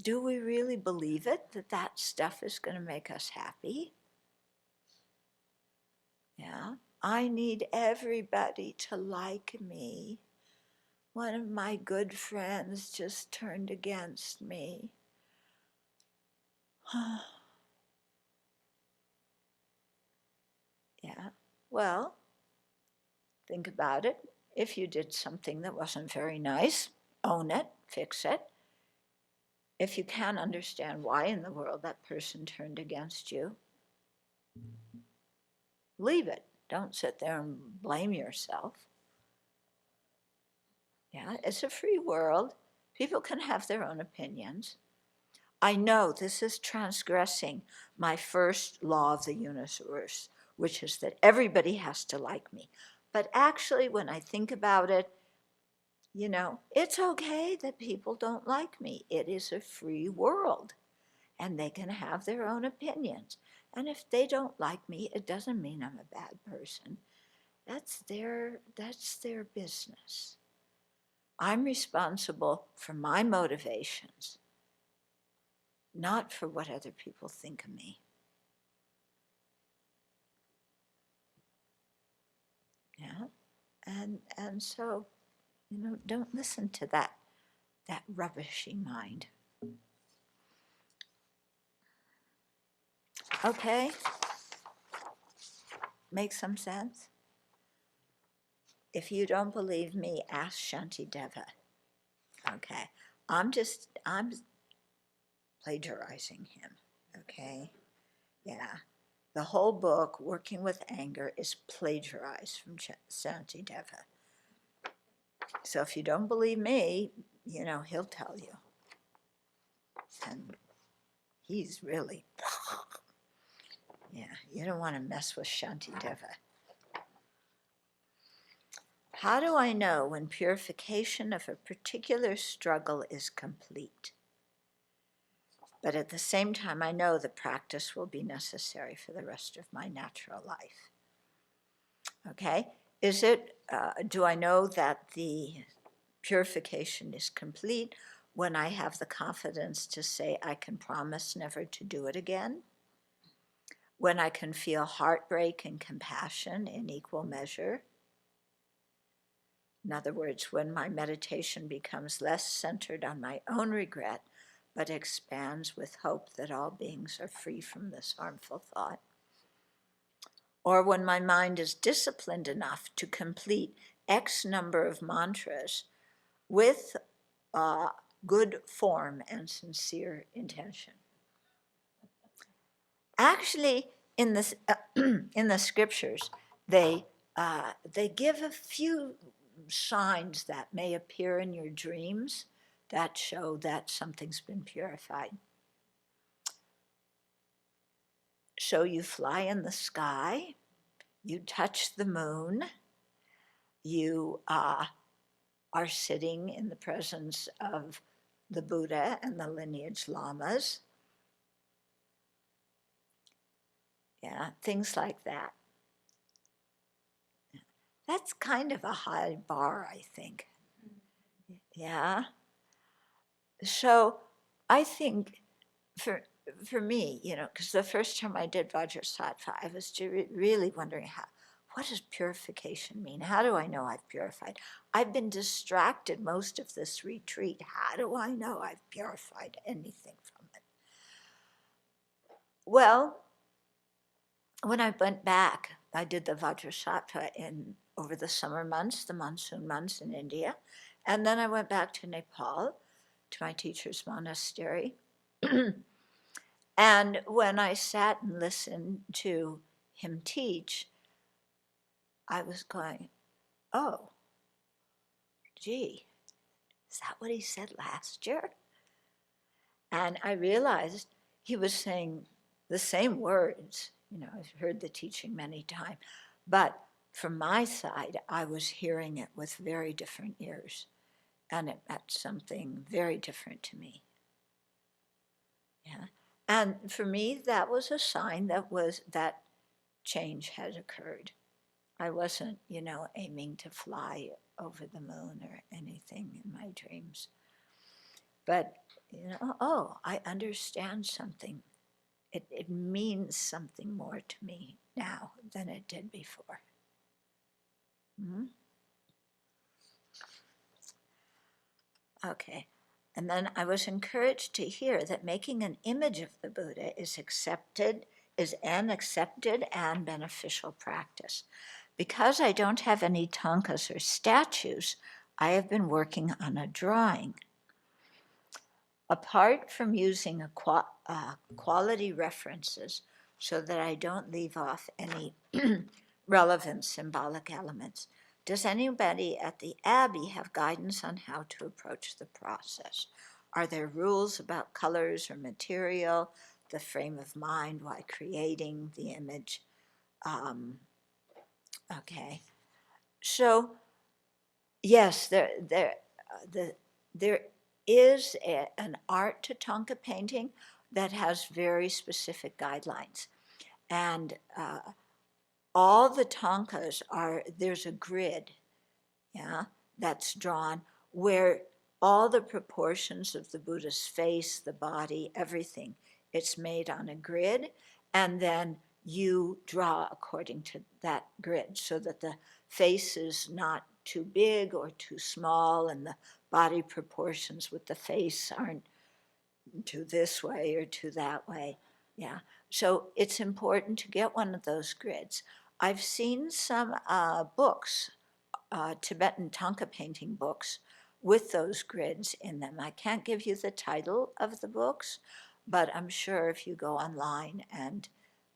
Do we really believe it, that that stuff is going to make us happy? Yeah, I need everybody to like me. One of my good friends just turned against me. Yeah, well, think about it. If you did something that wasn't very nice, own it, fix it. If you can't understand why in the world that person turned against you, leave it. Don't sit there and blame yourself. Yeah, it's a free world. People can have their own opinions. I know this is transgressing my first law of the universe, which is that everybody has to like me. But actually, when I think about it, you know, it's okay that people don't like me. It is a free world, and they can have their own opinions. And if they don't like me, it doesn't mean I'm a bad person. That's their business. I'm responsible for my motivations, not for what other people think of me. Yeah, and so, you know, don't listen to that rubbishy mind. Okay, make some sense? If you don't believe me, ask Shantideva. Okay, I'm plagiarizing him. Okay, yeah. The whole book, Working with Anger, is plagiarized from Shantideva. So if you don't believe me, you know, he'll tell you. And he's really, yeah, you don't want to mess with Shantideva. How do I know when purification of a particular struggle is complete? But at the same time, I know the practice will be necessary for the rest of my natural life. Okay, do I know that the purification is complete when I have the confidence to say I can promise never to do it again? When I can feel heartbreak and compassion in equal measure? In other words, when my meditation becomes less centered on my own regret, but expands with hope that all beings are free from this harmful thought. Or when my mind is disciplined enough to complete X number of mantras with good form and sincere intention. Actually, in the scriptures, they give a few signs that may appear in your dreams that show that something's been purified. So you fly in the sky, you touch the moon, you are sitting in the presence of the Buddha and the lineage lamas. Yeah, things like that. That's kind of a high bar, I think. Yeah. So I think for me, you know, because the first time I did Vajrasattva, I was really wondering what does purification mean? How do I know I've purified? I've been distracted most of this retreat. How do I know I've purified anything from it? Well, when I went back, I did the Vajrasattva over the summer months, the monsoon months in India. And then I went back to Nepal, to my teacher's monastery. And when I sat and listened to him teach, I was going, oh, gee, is that what he said last year? And I realized he was saying the same words. You know, I've heard the teaching many times, but from my side, I was hearing it with very different ears, and it meant something very different to me. Yeah, and for me, that was a sign that change had occurred. I wasn't, you know, aiming to fly over the moon or anything in my dreams. But, you know, oh, I understand something. It means something more to me now than it did before. Mm-hmm. Okay. And then I was encouraged to hear that making an image of the Buddha is an accepted and beneficial practice. Because I don't have any tankas or statues, I have been working on a drawing. Apart from using quality references so that I don't leave off any relevant symbolic elements, does anybody at the Abbey have guidance on how to approach the process? Are there rules about colors or material, the frame of mind while creating the image? Okay. So, yes, there is an art to Thangka painting that has very specific guidelines. And all the Thangkas there's a grid, yeah, that's drawn where all the proportions of the Buddha's face, the body, everything, it's made on a grid, and then you draw according to that grid so that the face is not too big or too small, and the body proportions with the face aren't too this way or too that way. Yeah. So it's important to get one of those grids. I've seen some books, Tibetan Thangka painting books, with those grids in them. I can't give you the title of the books, but I'm sure if you go online and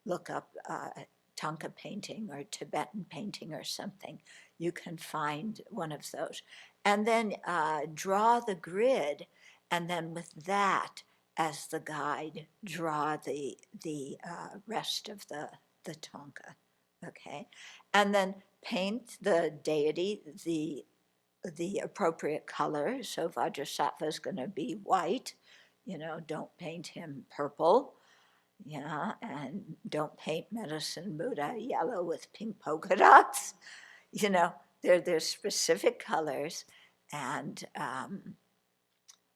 look up Thangka painting or Tibetan painting or something, you can find one of those. And then draw the grid, and then with that as the guide, draw the rest of the Thangka, okay? And then paint the deity the appropriate color. So Vajrasattva is going to be white. You know, don't paint him purple. Yeah, and don't paint Medicine Buddha yellow with pink polka dots. You know, there's specific colors, and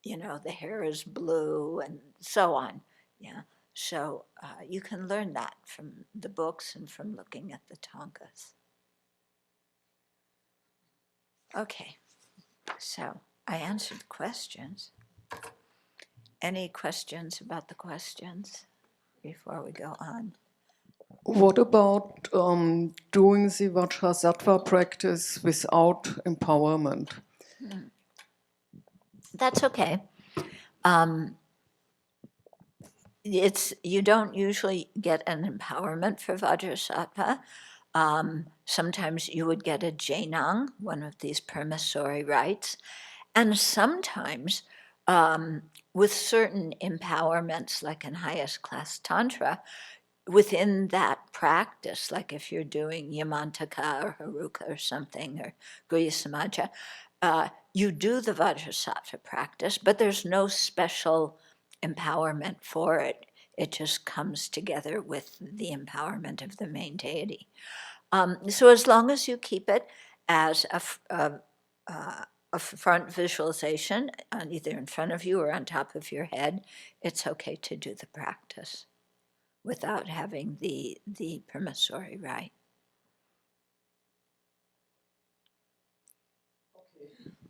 you know, the hair is blue and so on. Yeah, so you can learn that from the books and from looking at the Thangkas. Okay, so I answered the questions. Any questions about the questions before we go on? What about doing the Vajrasattva practice without empowerment? That's okay. You don't usually get an empowerment for Vajrasattva. Sometimes you would get a jainang, one of these permissory rites, and sometimes with certain empowerments, like in highest class tantra, within that practice, like if you're doing yamantaka or haruka or something, or guya samaja, you do the Vajrasattva practice, but there's no special empowerment for it. It just comes together with the empowerment of the main deity. So as long as you keep it as a front visualization, either in front of you or on top of your head, it's okay to do the practice without having the permissory rite.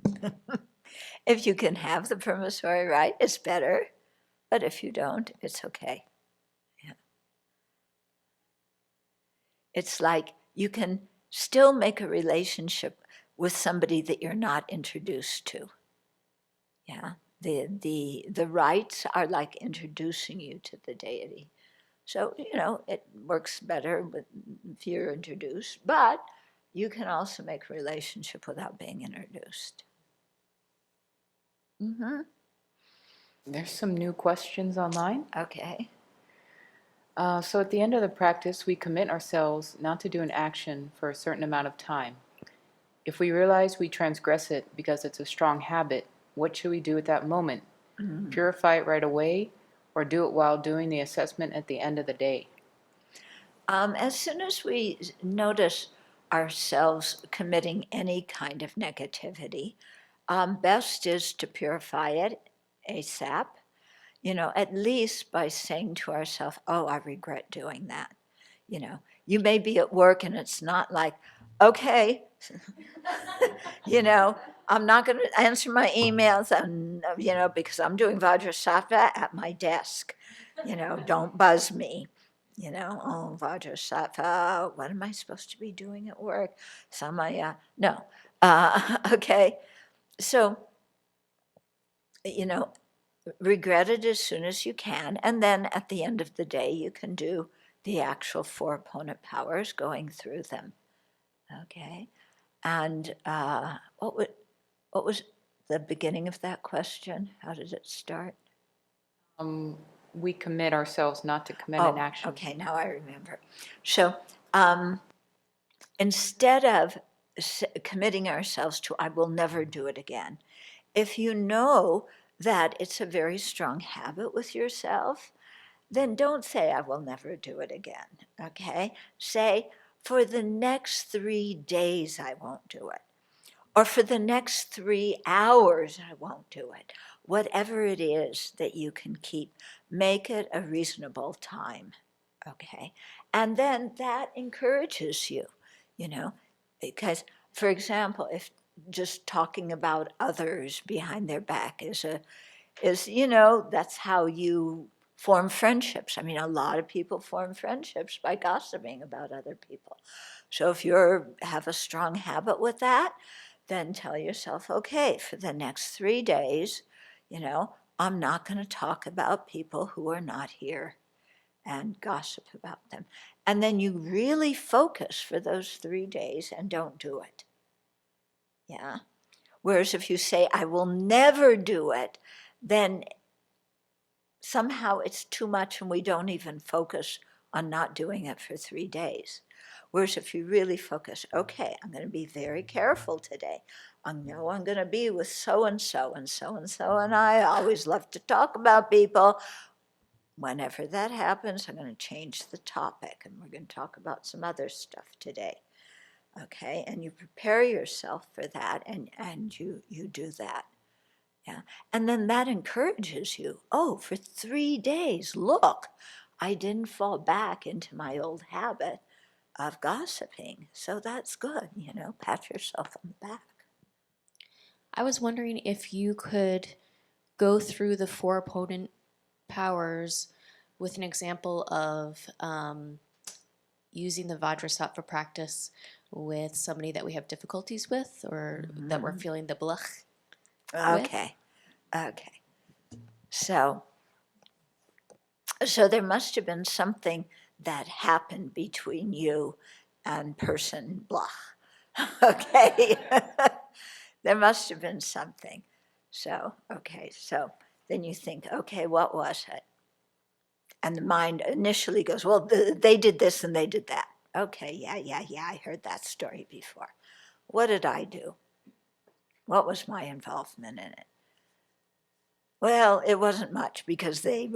Okay. If you can have the permissory rite, it's better. But if you don't, it's okay. Yeah. It's like you can still make a relationship with somebody that you're not introduced to. Yeah. The rites are like introducing you to the deity. So, you know, it works better if you're introduced, but you can also make a relationship without being introduced. Mm-hmm. There's some new questions online. Okay. So at the end of the practice, we commit ourselves not to do an action for a certain amount of time. If we realize we transgress it because it's a strong habit, what should we do at that moment? Mm. Purify it right away, or do it while doing the assessment at the end of the day? As soon as we notice ourselves committing any kind of negativity, best is to purify it ASAP, at least by saying to ourselves, oh, I regret doing that. You may be at work and it's not like, okay, I'm not going to answer my emails, because I'm doing Vajrasattva at my desk. Don't buzz me. Oh, Vajrasattva, what am I supposed to be doing at work? Samaya, no. Okay, so, regret it as soon as you can, and then at the end of the day, you can do the actual 4 opponent powers, going through them. Okay, and what was the beginning of that question? How did it start? We commit ourselves not to commit an action. Okay, now I remember. So instead of committing ourselves to, I will never do it again, if you know that it's a very strong habit with yourself, then don't say, I will never do it again, okay? Say, for the next 3 days, I won't do it. Or for the next 3 hours, I won't do it. Whatever it is that you can keep, make it a reasonable time, okay? And then that encourages you, because, for example, if just talking about others behind their back is that's how you form friendships. I mean, a lot of people form friendships by gossiping about other people. So if you have a strong habit with that, then tell yourself, okay, for the next 3 days, I'm not going to talk about people who are not here and gossip about them. And then you really focus for those 3 days and don't do it. Yeah. Whereas if you say, I will never do it, then somehow it's too much and we don't even focus on not doing it for 3 days. Whereas if you really focus, okay, I'm going to be very careful today. I know I'm going to be with so-and-so and so-and-so, and I always love to talk about people. Whenever that happens, I'm going to change the topic, and we're going to talk about some other stuff today. Okay, and you prepare yourself for that, and you do that. Yeah, and then that encourages you. Oh, for 3 days, look, I didn't fall back into my old habit of gossiping. So that's good, pat yourself on the back. I was wondering if you could go through the 4 opponent powers with an example of using the Vajrasattva practice with somebody that we have difficulties with, or that we're feeling the blech Okay. So there must have been something that happened between you and person blah. Okay. There must have been something. So then you think, okay, what was it? And the mind initially goes, well, they did this and they did that. Okay, yeah, I heard that story before. What did I do? What was my involvement in it? Well, it wasn't much because they...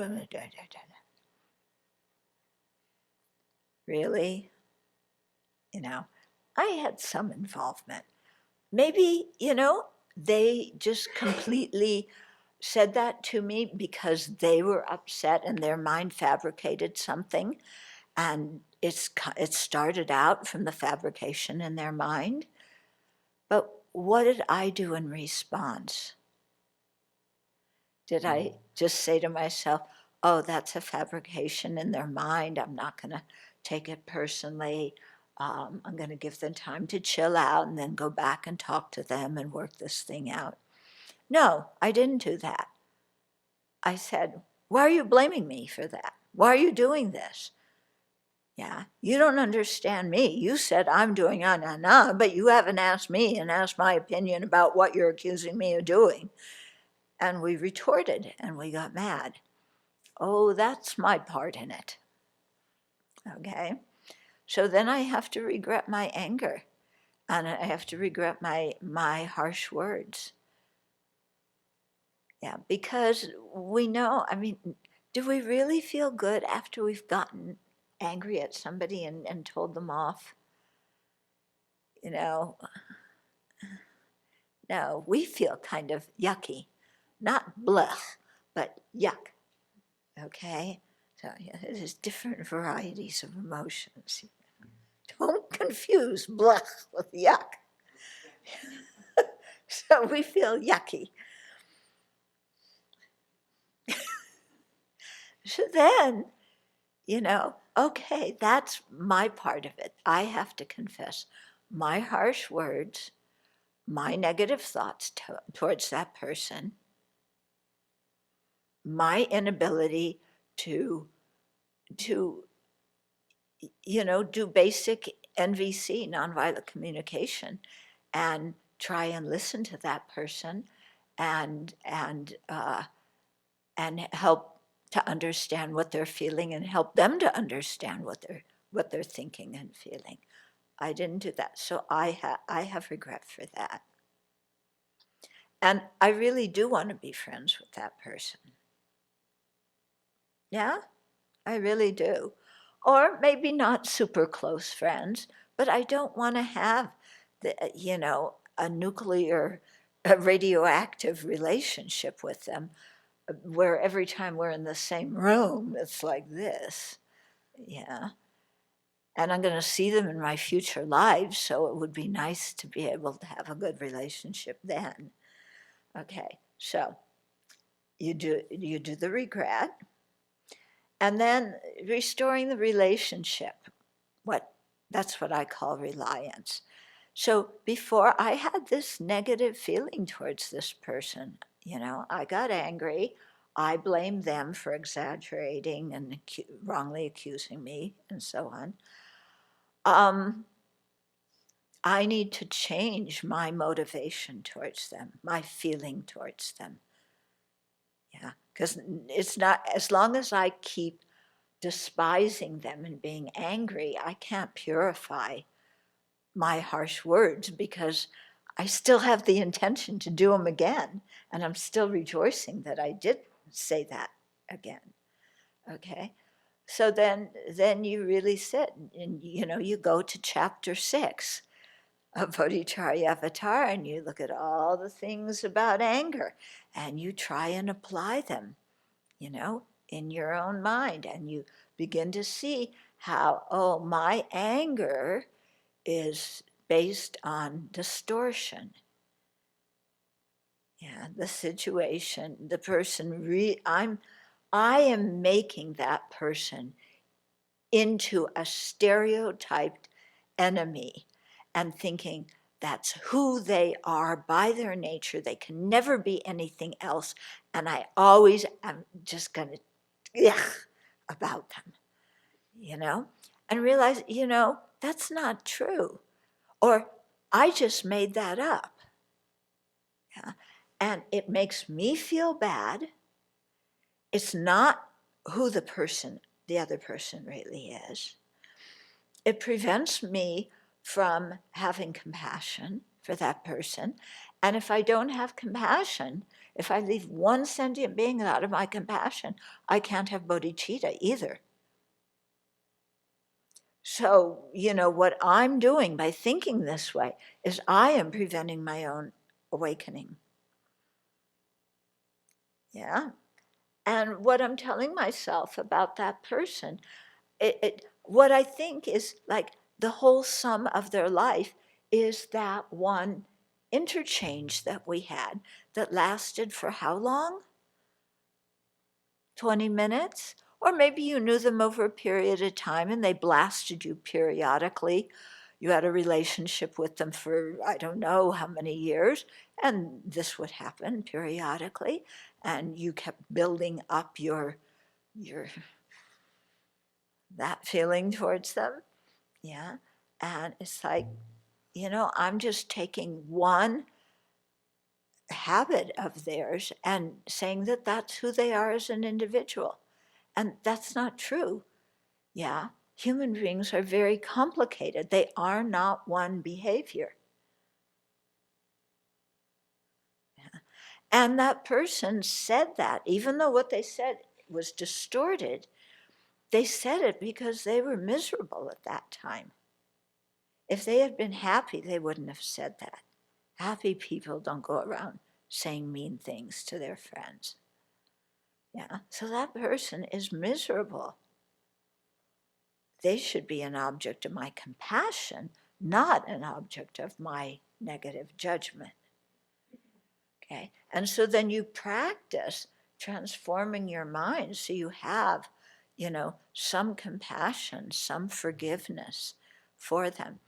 Really? I had some involvement. Maybe, they just completely said that to me because they were upset and their mind fabricated something, and it started out from the fabrication in their mind. But what did I do in response? Did I just say to myself, oh, that's a fabrication in their mind, I'm not going to take it personally, I'm going to give them time to chill out and then go back and talk to them and work this thing out? No, I didn't do that. I said, why are you blaming me for that? Why are you doing this? Yeah, you don't understand me. You said I'm doing but you haven't asked me and asked my opinion about what you're accusing me of doing. And we retorted and we got mad. Oh, that's my part in it. okay? So then I have to regret my anger, and I have to regret my harsh words. Yeah, because we know, I mean, do we really feel good after we've gotten angry at somebody and told them off? You know, no, we feel kind of yucky. Not blech, but yuck, okay? So yeah, there's different varieties of emotions. Don't confuse blech with yuck. So we feel yucky. So then, okay, that's my part of it. I have to confess my harsh words, my negative thoughts towards that person, my inability to do basic NVC, nonviolent communication, and try and listen to that person and help to understand what they're feeling and help them to understand what they're thinking and feeling. I didn't do that, so I have regret for that. And I really do want to be friends with that person. Yeah, I really do. Or maybe not super close friends, but I don't want to have a nuclear, a radioactive relationship with them where every time we're in the same room, it's like this. Yeah. And I'm going to see them in my future lives, so it would be nice to be able to have a good relationship then. Okay, so you do the regret, and then restoring the relationship. That's what I call reliance. So before I had this negative feeling towards this person, I got angry. I blamed them for exaggerating and wrongly accusing me and so on. I need to change my motivation towards them, my feeling towards them. Yeah, because it's not, as long as I keep despising them and being angry, I can't purify my harsh words because I still have the intention to do them again, and I'm still rejoicing that I did say that again. Okay, so then you really sit and you go to chapter 6 of Bodhicharya Avatar, and you look at all the things about anger, and you try and apply them, in your own mind, and you begin to see how, oh, my anger is based on distortion. Yeah, the situation, the person, I am making that person into a stereotyped enemy and thinking that's who they are by their nature. They can never be anything else. And I always am just going to about them, and realize, that's not true. Or I just made that up. Yeah. And it makes me feel bad. It's not who the other person really is. It prevents me from having compassion for that person. And if I don't have compassion, if I leave one sentient being out of my compassion, I can't have bodhicitta either. So, what I'm doing by thinking this way is I am preventing my own awakening. Yeah. And what I'm telling myself about that person, what I think is like the whole sum of their life is that one interchange that we had that lasted for how long? 20 minutes? Or maybe you knew them over a period of time and they blasted you periodically. You had a relationship with them for I don't know how many years, and this would happen periodically, and you kept building up your that feeling towards them. Yeah. And it's like, I'm just taking one habit of theirs and saying that that's who they are as an individual. And that's not true. Yeah. human beings are very complicated. They are not one behavior. And that person said that, even though what they said was distorted, they said it because they were miserable at that time. If they had been happy, they wouldn't have said that. Happy people don't go around saying mean things to their friends. Yeah, so that person is miserable. They should be an object of my compassion, not an object of my negative judgment. Okay, and so then you practice transforming your mind so you have, some compassion, some forgiveness for them.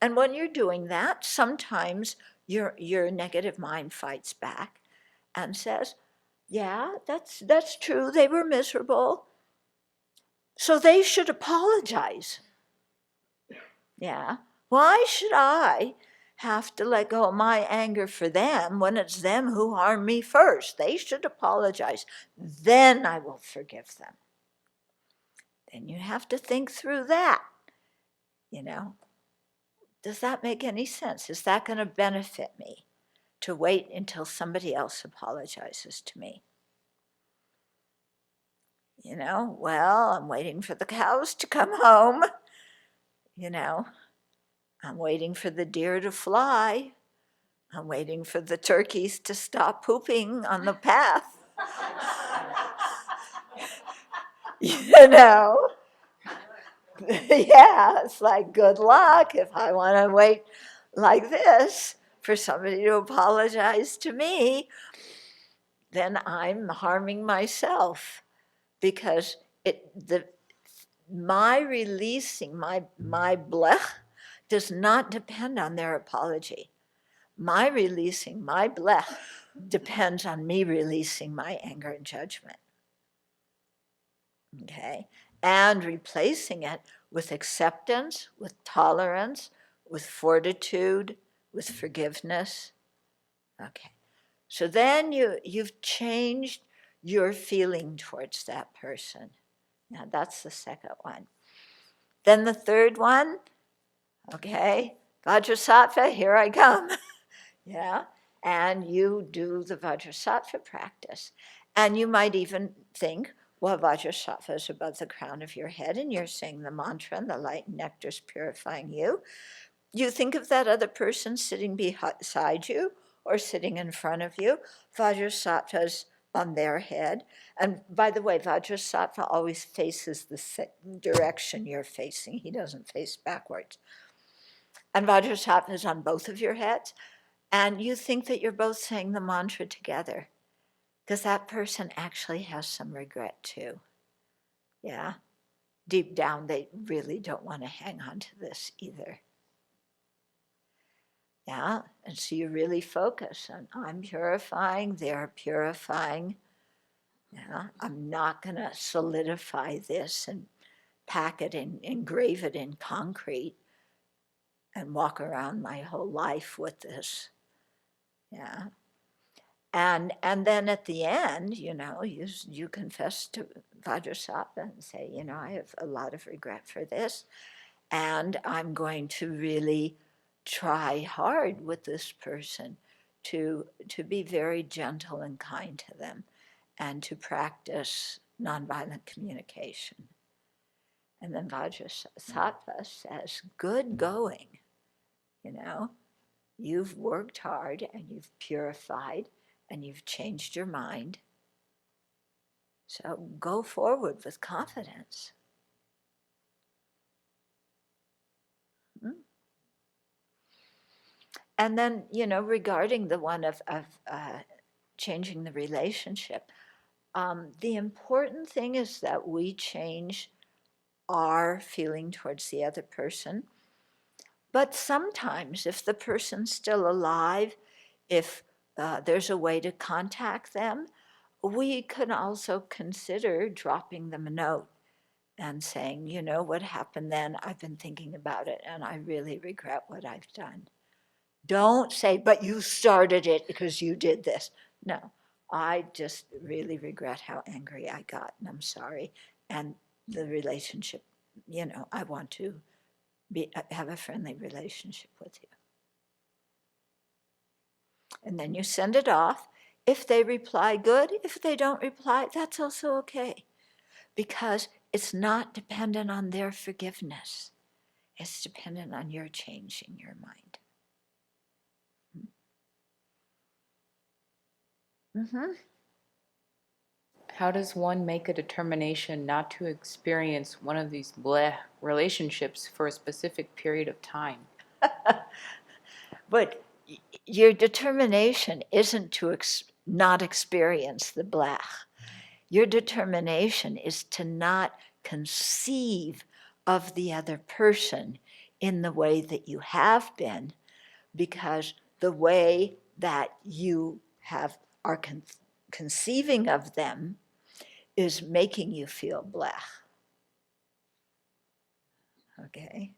And when you're doing that, sometimes your negative mind fights back and says, yeah, that's true, they were miserable, so they should apologize. Yeah, why should I have to let go of my anger for them when it's them who harmed me first? They should apologize. Then I will forgive them. Then you have to think through that. Does that make any sense? Is that going to benefit me to wait until somebody else apologizes to me? Well, I'm waiting for the cows to come home. I'm waiting for the deer to fly. I'm waiting for the turkeys to stop pooping on the path. Yeah, it's like, good luck if I want to wait like this for somebody to apologize to me, then I'm harming myself, because my releasing my blech does not depend on their apology. My releasing my blech depends on me releasing my anger and judgment. Okay? And replacing it with acceptance, with tolerance, with fortitude, with forgiveness. Okay. So then you've changed your feeling towards that person. Now that's the second one. Then the third one, okay, Vajrasattva, here I come. Yeah, and you do the Vajrasattva practice. And you might even think, well, Vajrasattva is above the crown of your head, and you're saying the mantra, and the light and nectar is purifying you. You think of that other person sitting beside you or sitting in front of you. Vajrasattva's on their head. And by the way, Vajrasattva always faces the direction you're facing. He doesn't face backwards. And Vajrasattva is on both of your heads. And you think that you're both saying the mantra together, because that person actually has some regret too. Yeah? Deep down, they really don't want to hang on to this either. Yeah? And so you really focus on, I'm purifying, they're purifying. Yeah? I'm not going to solidify this and pack it and engrave it in concrete and walk around my whole life with this. Yeah. And then at the end, you confess to Vajrasattva and say, I have a lot of regret for this, and I'm going to really try hard with this person to be very gentle and kind to them, and to practice nonviolent communication. And then Vajrasattva says, good going. You've worked hard and you've purified and you've changed your mind. So go forward with confidence. And then, regarding the one of changing the relationship, the important thing is that we change our feeling towards the other person. But sometimes, if the person's still alive, if there's a way to contact them, we can also consider dropping them a note and saying, what happened then? I've been thinking about it and I really regret what I've done. Don't say, but you started it because you did this. No, I just really regret how angry I got and I'm sorry. And the relationship I want to have a friendly relationship with you. And then you send it off. If they reply, good. If they don't reply, that's also okay. Because it's not dependent on their forgiveness. It's dependent on your changing your mind. Mm-hmm. How does one make a determination not to experience one of these bleh relationships for a specific period of time? But your determination isn't to not experience the blech. Your determination is to not conceive of the other person in the way that you have been, because the way that you are conceiving of them is making you feel blech. Okay?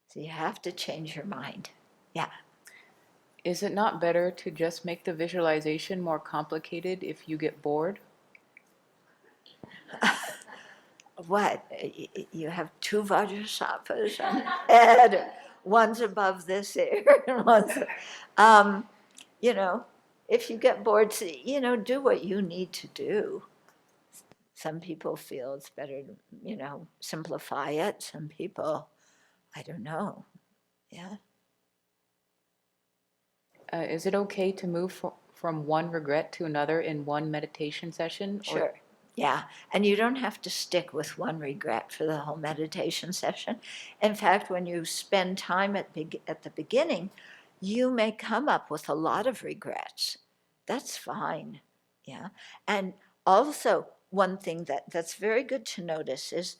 So you have to change your mind. Yeah. Is it not better to just make the visualization more complicated if you get bored? What? You have two Vajrasattvas on your head, one's above this ear, and one's, if you get bored, do what you need to do. Some people feel it's better to, simplify it. Some people, I don't know. Yeah. Is it okay to move from one regret to another in one meditation session? Sure. Yeah. And you don't have to stick with one regret for the whole meditation session. In fact, when you spend time at the beginning, you may come up with a lot of regrets. That's fine. Yeah. And also, one thing that's very good to notice is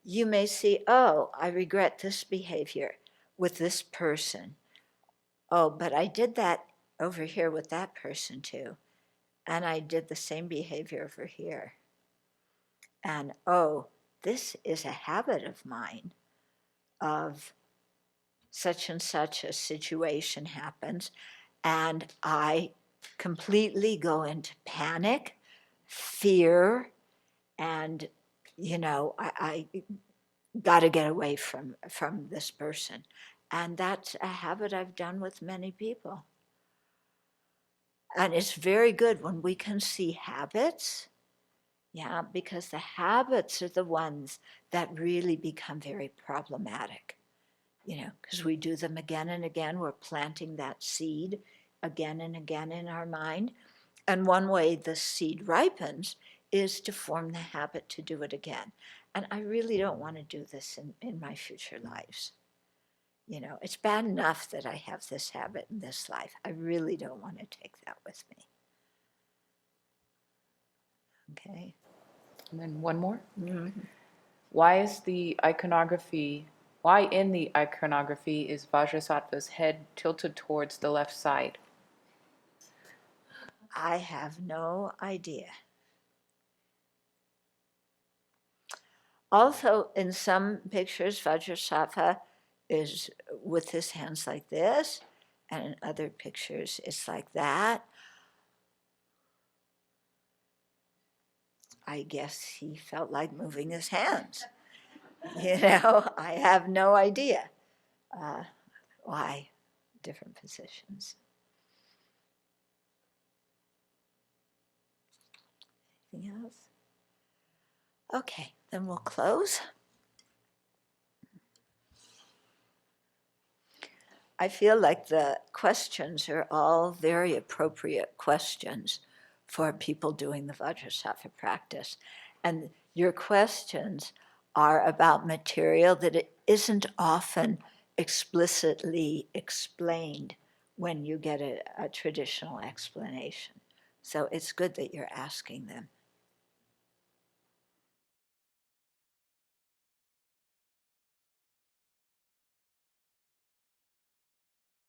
you may see, oh, I regret this behavior with this person. Oh, but I did that over here with that person too. And I did the same behavior over here. And oh, this is a habit of mine of such and such a situation happens, and I completely go into panic, fear, and I got to get away from this person. And that's a habit I've done with many people. And it's very good when we can see habits, yeah, because the habits are the ones that really become very problematic, because we do them again and again. We're planting that seed again and again in our mind. And one way the seed ripens is to form the habit to do it again. And I really don't want to do this in my future lives. It's bad enough that I have this habit in this life. I really don't want to take that with me. Okay. And then one more. Mm-hmm. Why in the iconography is Vajrasattva's head tilted towards the left side? I have no idea. Also, in some pictures, Vajrasattva is with his hands like this, and in other pictures, it's like that. I guess he felt like moving his hands. I have no idea why different positions. Anything else? Okay, then we'll close. I feel like the questions are all very appropriate questions for people doing the Vajrasattva practice. And your questions are about material that it isn't often explicitly explained when you get a traditional explanation. So it's good that you're asking them.